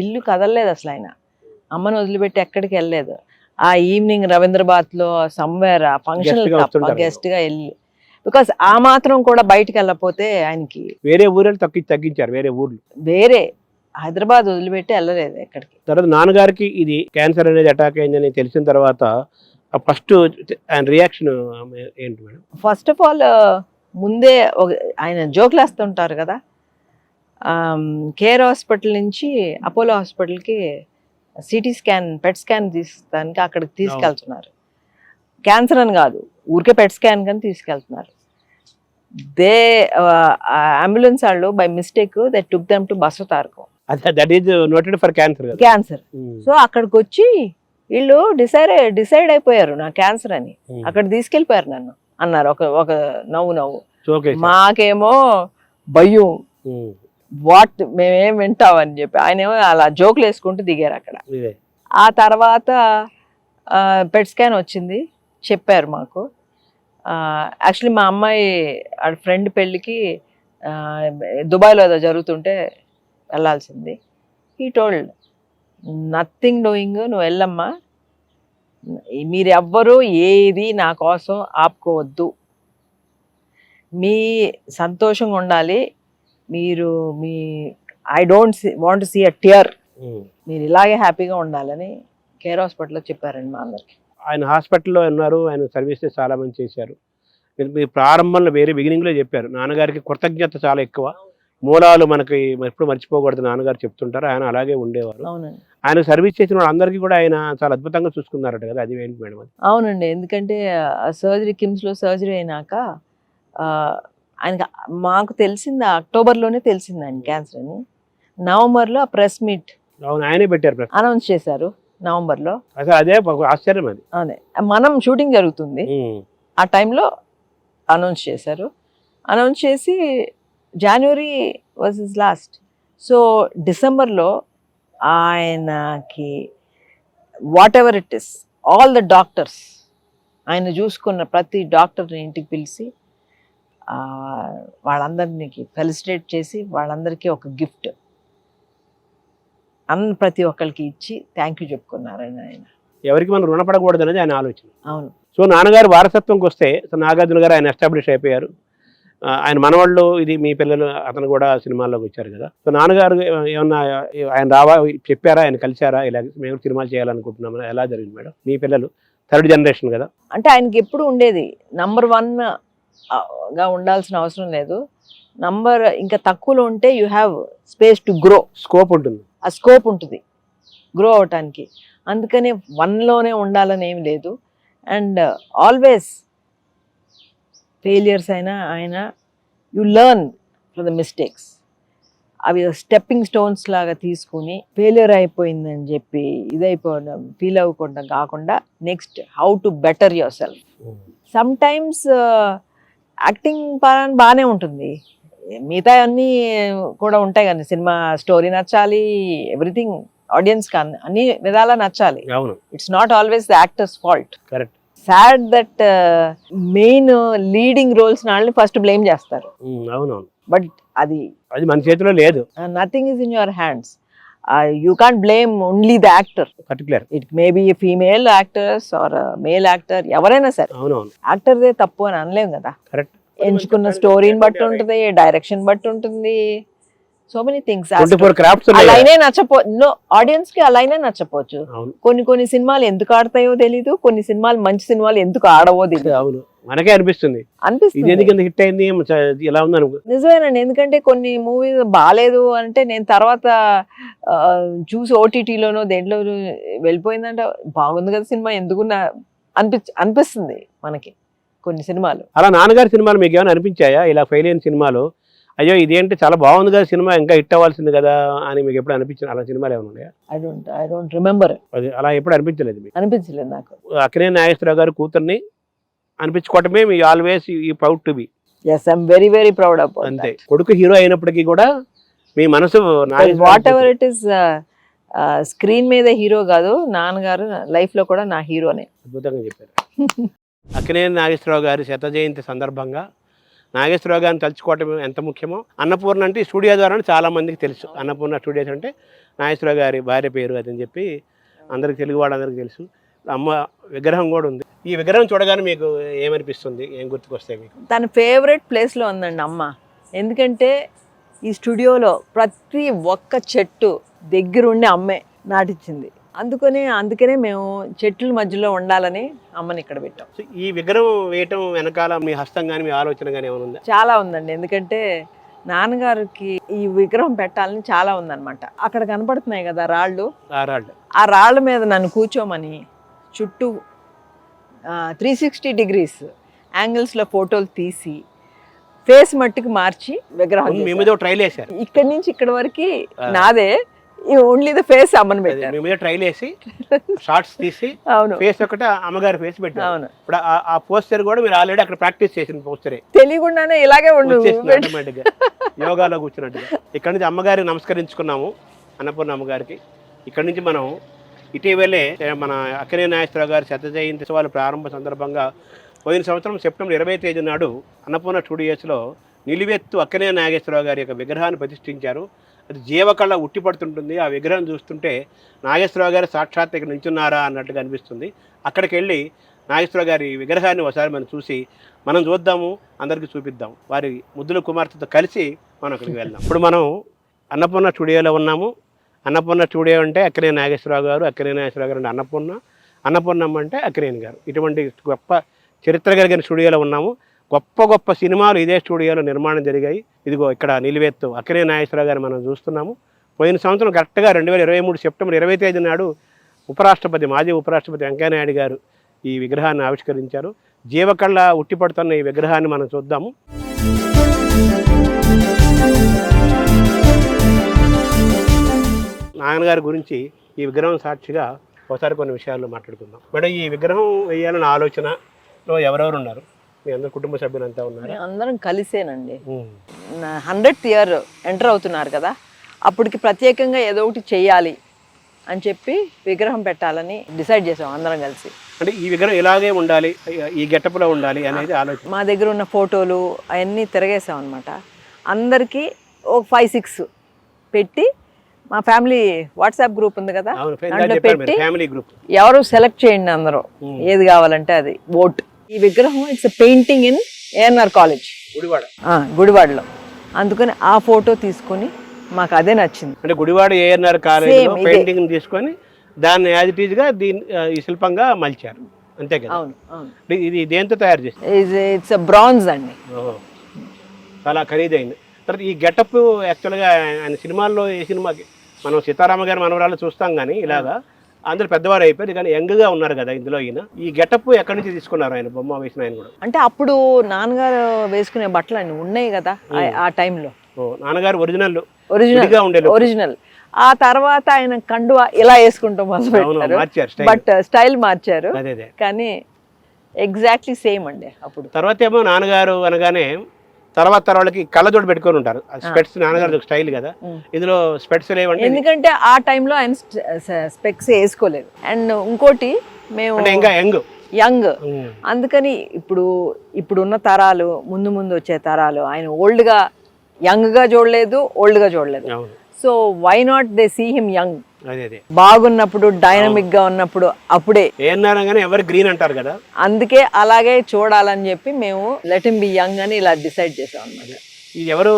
ఇల్లు కదలలేదు అసలు. ఆయన అమ్మను వదిలిపెట్టి ఎక్కడికి వెళ్ళలేదు. ఆ ఈవినింగ్ రవీంద్రబాద్లో సమ్వేర్ ఆ ఫంక్షన్ గెస్ట్ గా వెళ్ళి, బికాస్ ఆ మాత్రం కూడా బయటకు వెళ్ళకపోతే ఆయనకి వేరే ఊరు తగ్గించారు. వేరే హైదరాబాద్ వదిలిపెట్టి వెళ్ళలేదు ఎక్కడికి. తర్వాత నాన్నగారికి ఇది క్యాన్సర్ అనేది అటాక్ అయిందని తెలిసిన తర్వాత ఫస్ట్ ఆయన రియాక్షన్ ఏంటి మేడం? ఫస్ట్ ఆఫ్ ఆల్ ముందే ఆయన జోకులు వేస్తుంటారు కదా, కేర్ హాస్పిటల్ నుంచి అపోలో హాస్పిటల్కి సిటీ స్కాన్, పెట్ స్కాన్ తీసుకోవడానికి అక్కడికి తీసుకెళ్తున్నారు. క్యాన్సర్ అని కాదు, ఊరికే పెట్ స్కాన్ కానీ తీసుకెళ్తున్నారు. అంబులెన్స్ వాళ్ళు by mistake they took them to Basavatarakam. That is noted for cancer. So అక్కడికి వచ్చి వీళ్ళు డిసైడ్ అయిపోయారు నా క్యాన్సర్ అని, అక్కడ తీసుకెళ్ళిపోయారు నన్ను అన్నారు. ఒక నవ్వు. మాకేమో భయం, వాట్ మేమేం వింటామని చెప్పి ఆయన ఏమో అలా జోకులు వేసుకుంటూ దిగారు అక్కడ. ఆ తర్వాత పెట్ స్కాన్ వచ్చింది, చెప్పారు మాకు. యాక్చువల్లీ మా అమ్మాయి ఫ్రెండ్ పెళ్ళికి దుబాయ్లో ఏదో జరుగుతుంటే వెళ్ళాల్సింది. హీ టోల్డ్ నథింగ్ డూయింగ్, నువ్వు వెళ్ళమ్మా, మీరు ఎవ్వరూ ఏది నా కోసం ఆపుకోవద్దు, మీ సంతోషంగా ఉండాలి, మీరు I don't want to see a tear, మీరు ఇలాగే హ్యాపీగా ఉండాలని కేర్ హాస్పిటల్లో చెప్పారండి మా అందరికి. ఆయన హాస్పిటల్లో ఉన్నారు, ఆయన సర్వీసెస్ చాలా మంది చేశారు. మీరు ప్రారంభంలో బిగినింగ్లో చెప్పారు నాన్నగారికి కృతజ్ఞత చాలా ఎక్కువ, మూలాలు మనకి ఎప్పుడు మర్చిపోకూడదు నాన్నగారు చెప్తుంటారు. ఆయన అలాగే ఉండేవారు. ఆయన సర్వీస్ చేసిన వాళ్ళందరికీ కూడా ఆయన చాలా అద్భుతంగా చూసుకున్నారట కదా, అది ఏంటి మేడం? అది అవునండి, ఎందుకంటే సర్జరీ, కిమ్స్లో సర్జరీ అయినాక ఆయనకి మాకు తెలిసింది అక్టోబర్లోనే తెలిసింది ఆయన క్యాన్సర్ అని. నవంబర్లో ఆ ప్రెస్ మీట్ ఆయనే పెట్టారు, అనౌన్స్ చేశారు నవంబర్లో. అదే ఆశ్చర్యం. అది అదే మనం షూటింగ్ జరుగుతుంది ఆ టైంలో అనౌన్స్ చేశారు. అనౌన్స్ చేసి జనవరి వాజ్ హిస్ లాస్ట్. సో డిసెంబర్లో ఆయనకి what ever it is, all the doctors, ఆయన చూసుకున్న ప్రతి డాక్టర్ని ఇంటికి పిలిచి వాళ్ళందరికి ఫెలిసిటేట్ చేసి వాళ్ళందరికీ ఒక గిఫ్ట్ ప్రతి ఒక్కరికి ఇచ్చి థ్యాంక్ యూ చెప్పుకున్నారని. ఆయన ఎవరికి మనం రుణపడకూడదు అనేది ఆయన ఆలోచన. అవును. సో నాన్నగారు వారసత్వంకి వస్తే నాగార్జున గారు ఆయన ఎస్టాబ్లిష్ అయిపోయారు. ఆయన మనవాళ్ళు, ఇది మీ పిల్లలు, అతను కూడా సినిమాల్లోకి వచ్చారు కదా. సో నాన్నగారు ఏమన్నా ఆయన చెప్పారా, ఆయన కలిశారా, ఇలా మేము సినిమాలు చేయాలనుకుంటున్నామని? ఎలా జరిగింది మేడం? మీ పిల్లలు 3rd generation కదా. అంటే ఆయనకి ఎప్పుడు ఉండేది నంబర్ 1 గా ఉండాల్సిన అవసరం లేదు, నంబర్ ఇంకా తక్కువలో ఉంటే you have space to grow, scope ఉంటుంది. ఆ స్కోప్ ఉంటుంది గ్రో అవటానికి. అందుకని 1లోనే ఉండాలని ఏం లేదు. అండ్ ఆల్వేస్ ఫెయిలియర్స్ అయినా you learn from the mistakes. అవి స్టెప్పింగ్ స్టోన్స్ లాగా తీసుకుని ఫెయిలియర్ అయిపోయిందని చెప్పి ఇదైపోవడం ఫీల్ అవ్వకుండా కాకుండా next how to better yourself. Sometimes acting పరంగా బాగానే ఉంటుంది, మిగతా అన్నీ కూడా ఉంటాయి కానీ సినిమా స్టోరీ నచ్చాలి, ఎవ్రీథింగ్ ఆడియన్స్ కి అన్ని విధాలా నచ్చాలి. అవును, it's not always the actor's fault. Correct. Sad that main leading roles నాళ్ళని ఫస్ట్ బ్లేమ్ చేస్తారు. అవునవును, బట్ అది మన చేతిలో లేదు. Nothing is in your hands. You can't blame only the actor. Particular it may be female actors or male actor, ఎవరైనా సరే అవునవును యాక్టర్దే తప్పు అని అనలేం కదా. కరెక్ట్. ఎంచుకున్న స్టోరీని బట్టి ఉంటుంది, డైరెక్షన్ బట్టి ఉంటుంది, సో మెనీ థింగ్స్. 24 క్రాఫ్ట్స్ అలానే ఆడియన్స్ కి అలానే నచ్చపోవచ్చు. కొన్ని సినిమాలు ఎందుకు ఆడతాయో తెలీదు, కొన్ని సినిమాలు మంచి సినిమాలు ఎందుకు ఆడవో తెలీదు. అవును, మనకే అనిపిస్తుంది హిట్ అయింది ఇలా ఉంది అనుకో. నిజమేనండి, ఎందుకంటే కొన్ని మూవీస్ బాగాలేదు అంటే నేను తర్వాత చూసి ఓటీటీలోనో దేంట్లో వెళ్ళిపోయిందంటే బాగుంది కదా సినిమా ఎందుకు అనిపిస్తుంది మనకి కొన్ని సినిమాలు. అలా నాన్నగారి సినిమాలు మీకు ఏమైనా అనిపించాయా ఇలా ఫెయిల్ అయిన సినిమాలు? అయ్యో ఇదేంటి చాలా బాగుంది కదా సినిమా, ఇంకా హిట్ అవ్వాల్సింది కదా అని మీకు ఎప్పుడు అనిపించింది? అలా సినిమాలు ఏమైనా ఉన్నాయా? I don't remember. అది అలా ఎప్పుడు అనిపించలేదు మీకు? అనిపించలేదు నాకు. అక్కినేని నాగేశ్వరరావు గారి కూతుర్ని అనిపించుకోవటమే మీ always you proud to be. yes I'm very very proud of అంతే. కొడుకు హీరో అయినప్పటికీ కూడా మీ మనసు what ever it is screen మీద హీరో కాదు, నాన్నగారు లైఫ్ లో కూడా నా హీరోనే. అద్భుతంగా చెప్పారు. అక్కినేని నాగేశ్వరరావు గారి శత జయంతి సందర్భంగా నాగేశ్వరరావు గారిని తలుచుకోవటం ఎంత ముఖ్యమో, అన్నపూర్ణ అంటే స్టూడియో ద్వారా చాలా మందికి తెలుసు. అన్నపూర్ణ స్టూడియోస్ అంటే నాగేశ్వరరావు గారి భార్య పేరు అదని చెప్పి అందరికి, తెలుగు వాళ్ళందరికీ తెలుసు. అమ్మ విగ్రహం కూడా ఉంది. ఈ విగ్రహం చూడగానే మీకు ఏమనిపిస్తుంది, ఏం గుర్తుకొస్తాయి మీకు? తన ఫేవరెట్ ప్లేస్లో ఉందండి అమ్మ. ఎందుకంటే ఈ స్టూడియోలో ప్రతి ఒక్క చెట్టు దగ్గరుండి అమ్మే నాటించింది. అందుకనే మేము చెట్ల మధ్యలో ఉండాలని అమ్మని ఇక్కడ పెట్టాం. ఈ విగ్రహం వేయటం వెనకాల మీ హస్తం కానీ మీ ఆలోచన కానీ ఏమైనా ఉందా? చాలా ఉందండి, ఎందుకంటే నాన్నగారికి ఈ విగ్రహం పెట్టాలని చాలా ఉందన్నమాట. అక్కడ కనపడుతున్నాయి కదా రాళ్ళు, ఆ రాళ్ళ మీద నన్ను కూర్చోమని చుట్టూ 360 degrees యాంగిల్స్లో ఫోటోలు తీసి ఫేస్ మట్టికి మార్చి విగ్రహం ట్రైల్ వేశారు. ఇక్కడి నుంచి ఇక్కడ వరకు నాదే, ఓన్లీ ద ఫేస్ అమ్మని పెట్టారు. ట్రైల్ వేసి షార్ట్స్ తీసి ఫేస్ ఒకటి అమ్మగారి ఫేస్ పెట్టారు. అవును. ఇప్పుడు ఆ పోస్టర్ కూడా మీరు ఆల్రెడీ అక్కడ ప్రాక్టీస్ చేసిన పోస్టరే, తెలియకుండానే ఇలాగే ఆటోమేటిక్గా యోగాలో కూర్చున్నట్టుగా. ఇక్కడ నుంచి అమ్మగారికి నమస్కరించుకున్నాము, అన్నపూర్ణ అమ్మగారికి. ఇక్కడ నుంచి మనం ఇటీవలే మన అక్కినేని నాగేశ్వరరావు గారి శత జయంతి ఉత్సవాల ప్రారంభ సందర్భంగా పోయిన సంవత్సరం సెప్టెంబర్ 20వ తేదీ నాడు అన్నపూర్ణ స్టూడియోస్లో నిలువెత్తు అక్కినేని నాగేశ్వరరావు గారి యొక్క విగ్రహాన్ని ప్రతిష్ఠించారు. అది జీవకళ ఉట్టిపడుతుంటుంది. ఆ విగ్రహం చూస్తుంటే నాగేశ్వరరావు గారు సాక్షాత్ ఇక్కడ నిల్చున్నారా అన్నట్టుగా అనిపిస్తుంది. అక్కడికి వెళ్ళి నాగేశ్వరరావు గారి విగ్రహాన్ని ఒకసారి మనం చూసి మనం చూద్దాము, అందరికీ చూపిద్దాం. వారి ముద్దుల కుమార్తెతో కలిసి మనం అక్కడికి వెళ్దాం. ఇప్పుడు మనం అన్నపూర్ణ స్టూడియోలో ఉన్నాము. అన్నపూర్ణ స్టూడియో అంటే అక్కినేని నాగేశ్వరరావు గారు, అక్కినేని నాగేశ్వరరావు గారు అంటే అన్నపూర్ణమ్మ అంటే అక్కినేని గారు. ఇటువంటి గొప్ప చరిత్ర కలిగిన స్టూడియోలో ఉన్నాము. గొప్ప సినిమాలు ఇదే స్టూడియోలో నిర్మాణం జరిగాయి. ఇదిగో ఇక్కడ నిలువెత్తు అక్కినేని నాగేశ్వరరావు గారు మనం చూస్తున్నాము. పోయిన సంవత్సరం కరెక్ట్గా 2023 సెప్టెంబర్ 20వ తేదీ నాడు మాజీ ఉపరాష్ట్రపతి వెంకయ్యనాయుడు గారు ఈ విగ్రహాన్ని ఆవిష్కరించారు. జీవకళ ఉట్టిపడుతున్న ఈ విగ్రహాన్ని మనం చూద్దాము. నాన్నగారి గురించి ఈ విగ్రహం సాక్షిగా ఒకసారి కొన్ని విషయాలు మాట్లాడుకుందాం. మేడం, ఈ విగ్రహం వేయాలన్న ఆలోచనలో ఎవరెవరు ఉన్నారు? మీ అందరు కుటుంబ సభ్యులంతా ఉన్నారు? అందరం కలిసేనండి. 100th year ఎంటర్ అవుతున్నారు కదా, అప్పటికి ప్రత్యేకంగా ఏదో ఒకటి చెయ్యాలి అని చెప్పి విగ్రహం పెట్టాలని డిసైడ్ చేసాం అందరం కలిసి. అంటే ఈ విగ్రహం ఇలాగే ఉండాలి, ఈ గెటప్లో ఉండాలి అనేది ఆలోచన. మా దగ్గర ఉన్న ఫోటోలు అవన్నీ తిరగేసాం అనమాట. అందరికీ ఒక 5-6 పెట్టి మా ఫ్యామిలీ వాట్సాప్ గ్రూప్ ఉంది కదా, దాంట్లో పెట్టి ఎవరు సెలెక్ట్ చేయండి అందరూ ఏది కావాలంటే అది ఓట్. ఈ విగ్రహం it's painting in ANR college గుడివాడలో. అందుకని ఆ ఫోటో తీసుకొని మాకు అదే నచ్చింది. అంటే గుడివాడ ఏఎన్ఆర్ కాలేజ్ పెయింటింగ్ తీసుకొని దాన్ని యాజ్ ఇట్ ఈజ్ గా ఈ శిల్పంగా మలిచారు, అంతే కదా? ఇది దేంతో తయారు చేస్తారు? ఇట్స్ బ్రాంజ్ అండి, చాలా ఖరీదైంది. తర్వాత ఈ గెటప్ యాక్చువల్గా ఆయన సినిమాల్లో ఏ సినిమాకి మనం సీతారామ గారి మనవరాలు చూస్తాం కానీ ఇలాగా అందరూ పెద్దవారు అయిపోయారు కానీ యంగ్గా ఉన్నారు కదా ఇందులో ఈయన. ఈ గెటప్ ఎక్కడి నుంచి తీసుకున్నారు ఆయన బొమ్మ వేసిన ఆయన కూడా? అంటే అప్పుడు నాన్నగారు వేసుకునే బట్టలు అన్ని ఉన్నాయి కదా ఆ టైంలో. నాన్నగారు ఒరిజినల్ ఒరిజినల్. ఆ తర్వాత ఆయన కండువా ఇలా వేసుకుంటూ మొదలు పెట్టారు, బట్ స్టైల్ మార్చారు కానీ ఎగ్జాక్ట్లీ సేమ్ అండి అప్పుడు. తర్వాత ఏమో నాన్నగారు అనగానే తర్వాత వాళ్ళకి కళ్ళజోడు పెట్టుకొని ఉంటారు, స్పెట్స్ నాన్నగారు స్టైల్ కదా, ఇందులో స్పెట్స్ లేవంటే ఎందుకంటే ఆ టైంలో ఆయన స్పెక్స్ వేసుకోలేదు. అండ్ ఇంకోటి మేము ఇంకా యంగ్ అందుకని ఇప్పుడున్న తరాలు ముందు వచ్చే తరాలు ఆయన ఓల్డ్గా యంగ్గా చూడలేదు, ఓల్డ్గా చూడలేదు. So why not they see him young, బాగున్నప్పుడు డైనమిక్ గా ఉన్నప్పుడు అప్పుడే ఎవరు గ్రీన్ అంటారు కదా, అందుకే అలాగే చూడాలని చెప్పి మేము లెట్ హిమ్ బి యంగ్ అని ఇలా డిసైడ్ చేసాం అన్నమాట. ఎవరు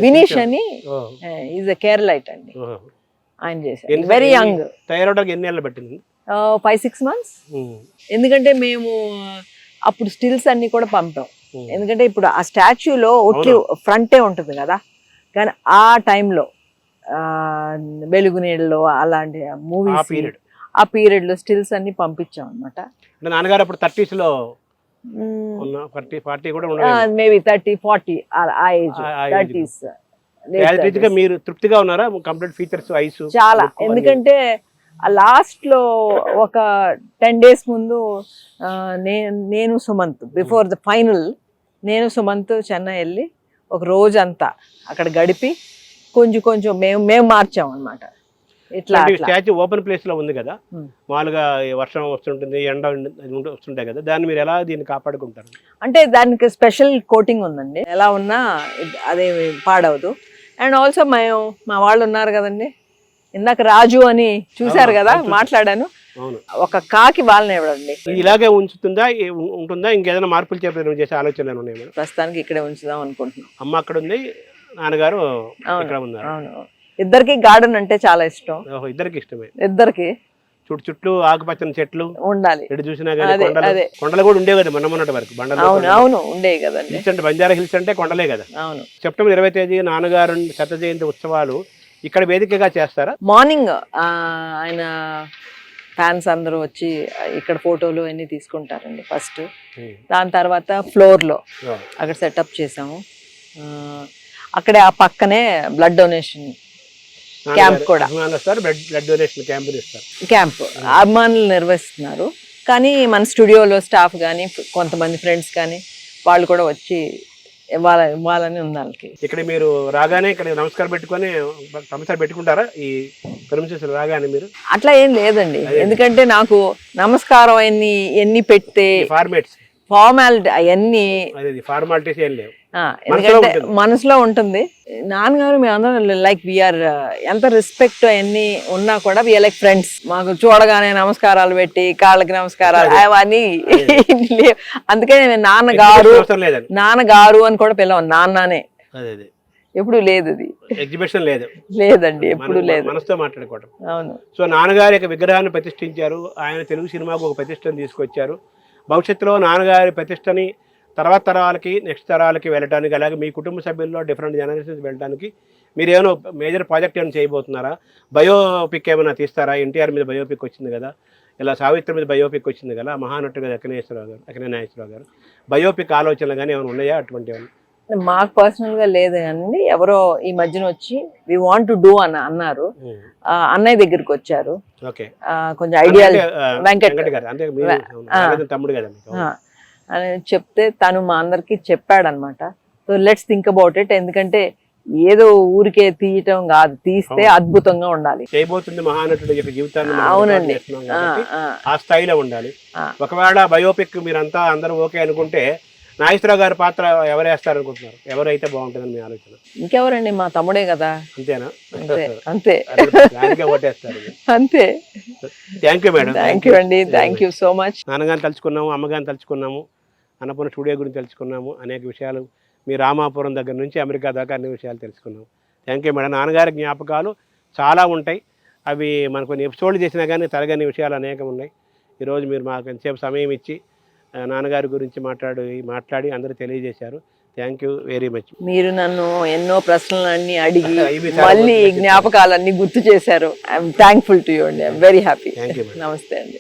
వినీష్ అని ఈజ్ ఎ కేరళైట్ అండి, ఆయన చేశారు. Very young. తయారవడానికి ఎన్ని ఏళ్ళు పట్టింది? 5-6 months. ఎందుకంటే మేము అప్పుడు స్టిల్స్ అన్ని కూడా పంపాం. ఎందుకంటే ఇప్పుడు ఆ స్టాచ్యూలో ఒట్టి ఫ్రంటే ఉంటుంది కదా, కానీ ఆ టైంలో వెలుగు నీళ్ళలో అలాంటి మూవీస్ ఆ పీరియడ్ లో స్టిల్స్ అన్ని పంపించాం అనమాట. నాన్నగారు అప్పుడు 30s లో మేబీ 30-40 ఆ ఏజ్ 30s. మీరు తృప్తిగా ఉన్నారా? కంప్లీట్ ఫీచర్స్ ఐస్ చాలా. ఎందుకంటే లాస్ట్ లో ఒక 10 days ముందు నేను సుమంత్ బిఫోర్ ద ఫైనల్ నేను సుమంత్ చెన్నై వెళ్ళి ఒక రోజంతా అక్కడ గడిపి కొంచెం మేము మార్చాం అనమాట. ఇట్లా స్టాచ్యూ ఓపెన్ ప్లేస్ లో ఉంది కదా, మామూలుగా వర్షం వస్తుంటుంది, ఎండ వస్తుంటాయి కదా, దాన్ని మీరు ఎలా దీన్ని కాపాడుకుంటారు? అంటే దానికి స్పెషల్ కోటింగ్ ఉందండి, ఎలా ఉన్నా అదే పాడవదు. అండ్ ఆల్సో మా వాళ్ళు ఉన్నారు కదండి, ఇందాక రాజు అని చూశారు కదా, మాట్లాడాను. ఒక కాకి వాళ్ళని ఇవ్వడండి. ఇలాగే ఉంటుందా ఇంకేదైనా మార్పులు చేసే ఆలోచనలు ఉన్నాయి? ప్రస్తుతానికి ఇక్కడే ఉంచుదాం అనుకుంటున్నాం. అమ్మ అక్కడ ఉంది, నాన్నగారు ఇక్కడ ఉన్నారు. అవును, ఇద్దరికి గార్డెన్ అంటే చాలా ఇష్టం. ఇద్దరికి ఇష్టమే. ఇద్దరికి చుట్టూ ఆకుపచ్చని చెట్లు ఉండాలి. ఎటు చూసినా కొండలు కూడా ఉండేవి కదా మొన్నటి వరకు. అవును ఉండేవి కదండి. హిల్స్ అంటే బంజారా హిల్స్ అంటే కొండలే కదా. అవును. సెప్టెంబర్ 20వ తేదీ నాన్నగారు శత జయంతి ఉత్సవాలు ఇక్కడ వేదికగా చేస్తారా? మార్నింగ్ ఆయన ఫ్యాన్స్ అందరూ వచ్చి ఇక్కడ ఫోటోలు అన్ని తీసుకుంటారండి ఫస్ట్. దాని తర్వాత ఫ్లోర్లో అక్కడ సెటప్ చేసాము. అక్కడే ఆ పక్కనే బ్లడ్ డొనేషన్ క్యాంప్ కూడా, క్యాంప్ అభిమానులు నిర్వహిస్తున్నారు. కానీ మన స్టూడియోలో స్టాఫ్ కానీ కొంతమంది ఫ్రెండ్స్ కానీ వాళ్ళు కూడా వచ్చి ఇవ్వాలని ఉంది వాళ్ళకి. ఇక్కడ మీరు రాగానే ఇక్కడ నమస్కారం పెట్టుకొని నమస్కారం పెట్టుకుంటారా? ఈ ప్రెమిసెస్ రాగానే మీరు అట్లా ఏం లేదండి, ఎందుకంటే నాకు నమస్కారం ఎన్ని పెడితే ఫార్మాలిటీ అవన్నీ ఫార్మాలిటీస్ ఏం లేవు, ఎందుకంటే మనసులో ఉంటుంది. నాన్నగారు మేమందరం లైక్ వీఆర్ ఎంత రెస్పెక్ట్ అవన్నీ ఉన్నా కూడా వీఆర్ లైక్ ఫ్రెండ్స్. మాకు చూడగానే నమస్కారాలు పెట్టి కాళ్ళకి నమస్కారాలు అవన్నీ అందుకని నాన్నగారు అని కూడా పిలవం, నాన్ననే ఎప్పుడు లేదు. అది ఎగ్జిబిషన్ లేదండి, ఎప్పుడు లేదు. మనసుతో మాట్లాడుకోవడం. అవును. సో నాన్నగారి యొక్క విగ్రహాన్ని ప్రతిష్ఠించారు, ఆయన తెలుగు సినిమాకు ఒక ప్రతిష్టను తీసుకొచ్చారు. భవిష్యత్తులో నాన్నగారి ప్రతిష్టని తర్వాత తరాలకి నెక్స్ట్ తరాలకి వెళ్ళడానికి, అలాగే మీ కుటుంబ సభ్యుల్లో డిఫరెంట్ జనరేషన్స్ వెళ్ళడానికి మీరు ఏమైనా మేజర్ ప్రాజెక్ట్ ఏమైనా చేయబోతున్నారా? బయోపిక్ ఏమైనా తీస్తారా? ఎన్టీఆర్ మీద బయోపిక్ వచ్చింది కదా, ఇలా సావిత్రి మీద బయోపిక్ వచ్చింది కదా, మహానటుడు కదా అక్కినేని నాగేశ్వరరావు గారు, బయోపిక్ ఆలోచనలు కానీ ఏమైనా ఉన్నాయా అటువంటి? మాకు పర్సనల్ గా లేదు కానీ ఎవరో ఈ మధ్యన వచ్చి వి వాంట్ టు డూ అన్నారు. అన్నయ్య దగ్గరికి వచ్చారు, కొంచెం ఐడియా వెంకట్ తమ్ముడు కదా అని చెప్తే తను మా అందరికి చెప్పాడనమాట. So let's think about it. ఎందుకంటే ఏదో ఊరికే తీయటం కాదు, తీస్తే అద్భుతంగా ఉండాలి. మహానటుడు యొక్క జీవితాన్ని అవునండి, ఆ స్థాయిలో ఉండాలి. ఒకవేళ బయోపిక్ మీరంతా అందరూ ఓకే అనుకుంటే నాగేశ్వరరావు గారి పాత్ర ఎవరు వేస్తారు అనుకుంటున్నారు? ఎవరైతే బాగుంటుందని మీ ఆలోచన? ఇంకెవరండి, మా తమ్ముడే కదా. అంతేనా? అంతే ఓటేస్తారు. అంతే. Thank you madam. Thank you అండి, థ్యాంక్ యూ సో మచ్. నాన్నగారిని తలుచుకున్నాము, అమ్మగారిని తలుచుకున్నాము, అన్నపూర్ణ స్టూడియో గురించి తెలుసుకున్నాము, అనేక విషయాలు మీ రామాపురం దగ్గర నుంచి అమెరికా దాకా అన్ని విషయాలు తెలుసుకున్నాము. Thank you madam. నాన్నగారి జ్ఞాపకాలు చాలా ఉంటాయి, అవి మనకు కొన్ని ఎపిసోడ్లు చేసినా కానీ తరగని విషయాలు అనేకం ఉన్నాయి. ఈరోజు మీరు మాకు ఎంతసేపు సమయం ఇచ్చి నాన్నగారి గురించి మాట్లాడి అందరూ తెలియజేశారు. Thank you very much. మీరు నన్ను ఎన్నో ప్రశ్నలన్నీ అడిగి ఇవి చాలా మళ్ళీ బాగా జ్ఞాపకాలన్నీ గుర్తు చేశారు. ఐఎమ్ థ్యాంక్ఫుల్ టు యూ అండి. I'm very happy. Thank you. నమస్తే అండి.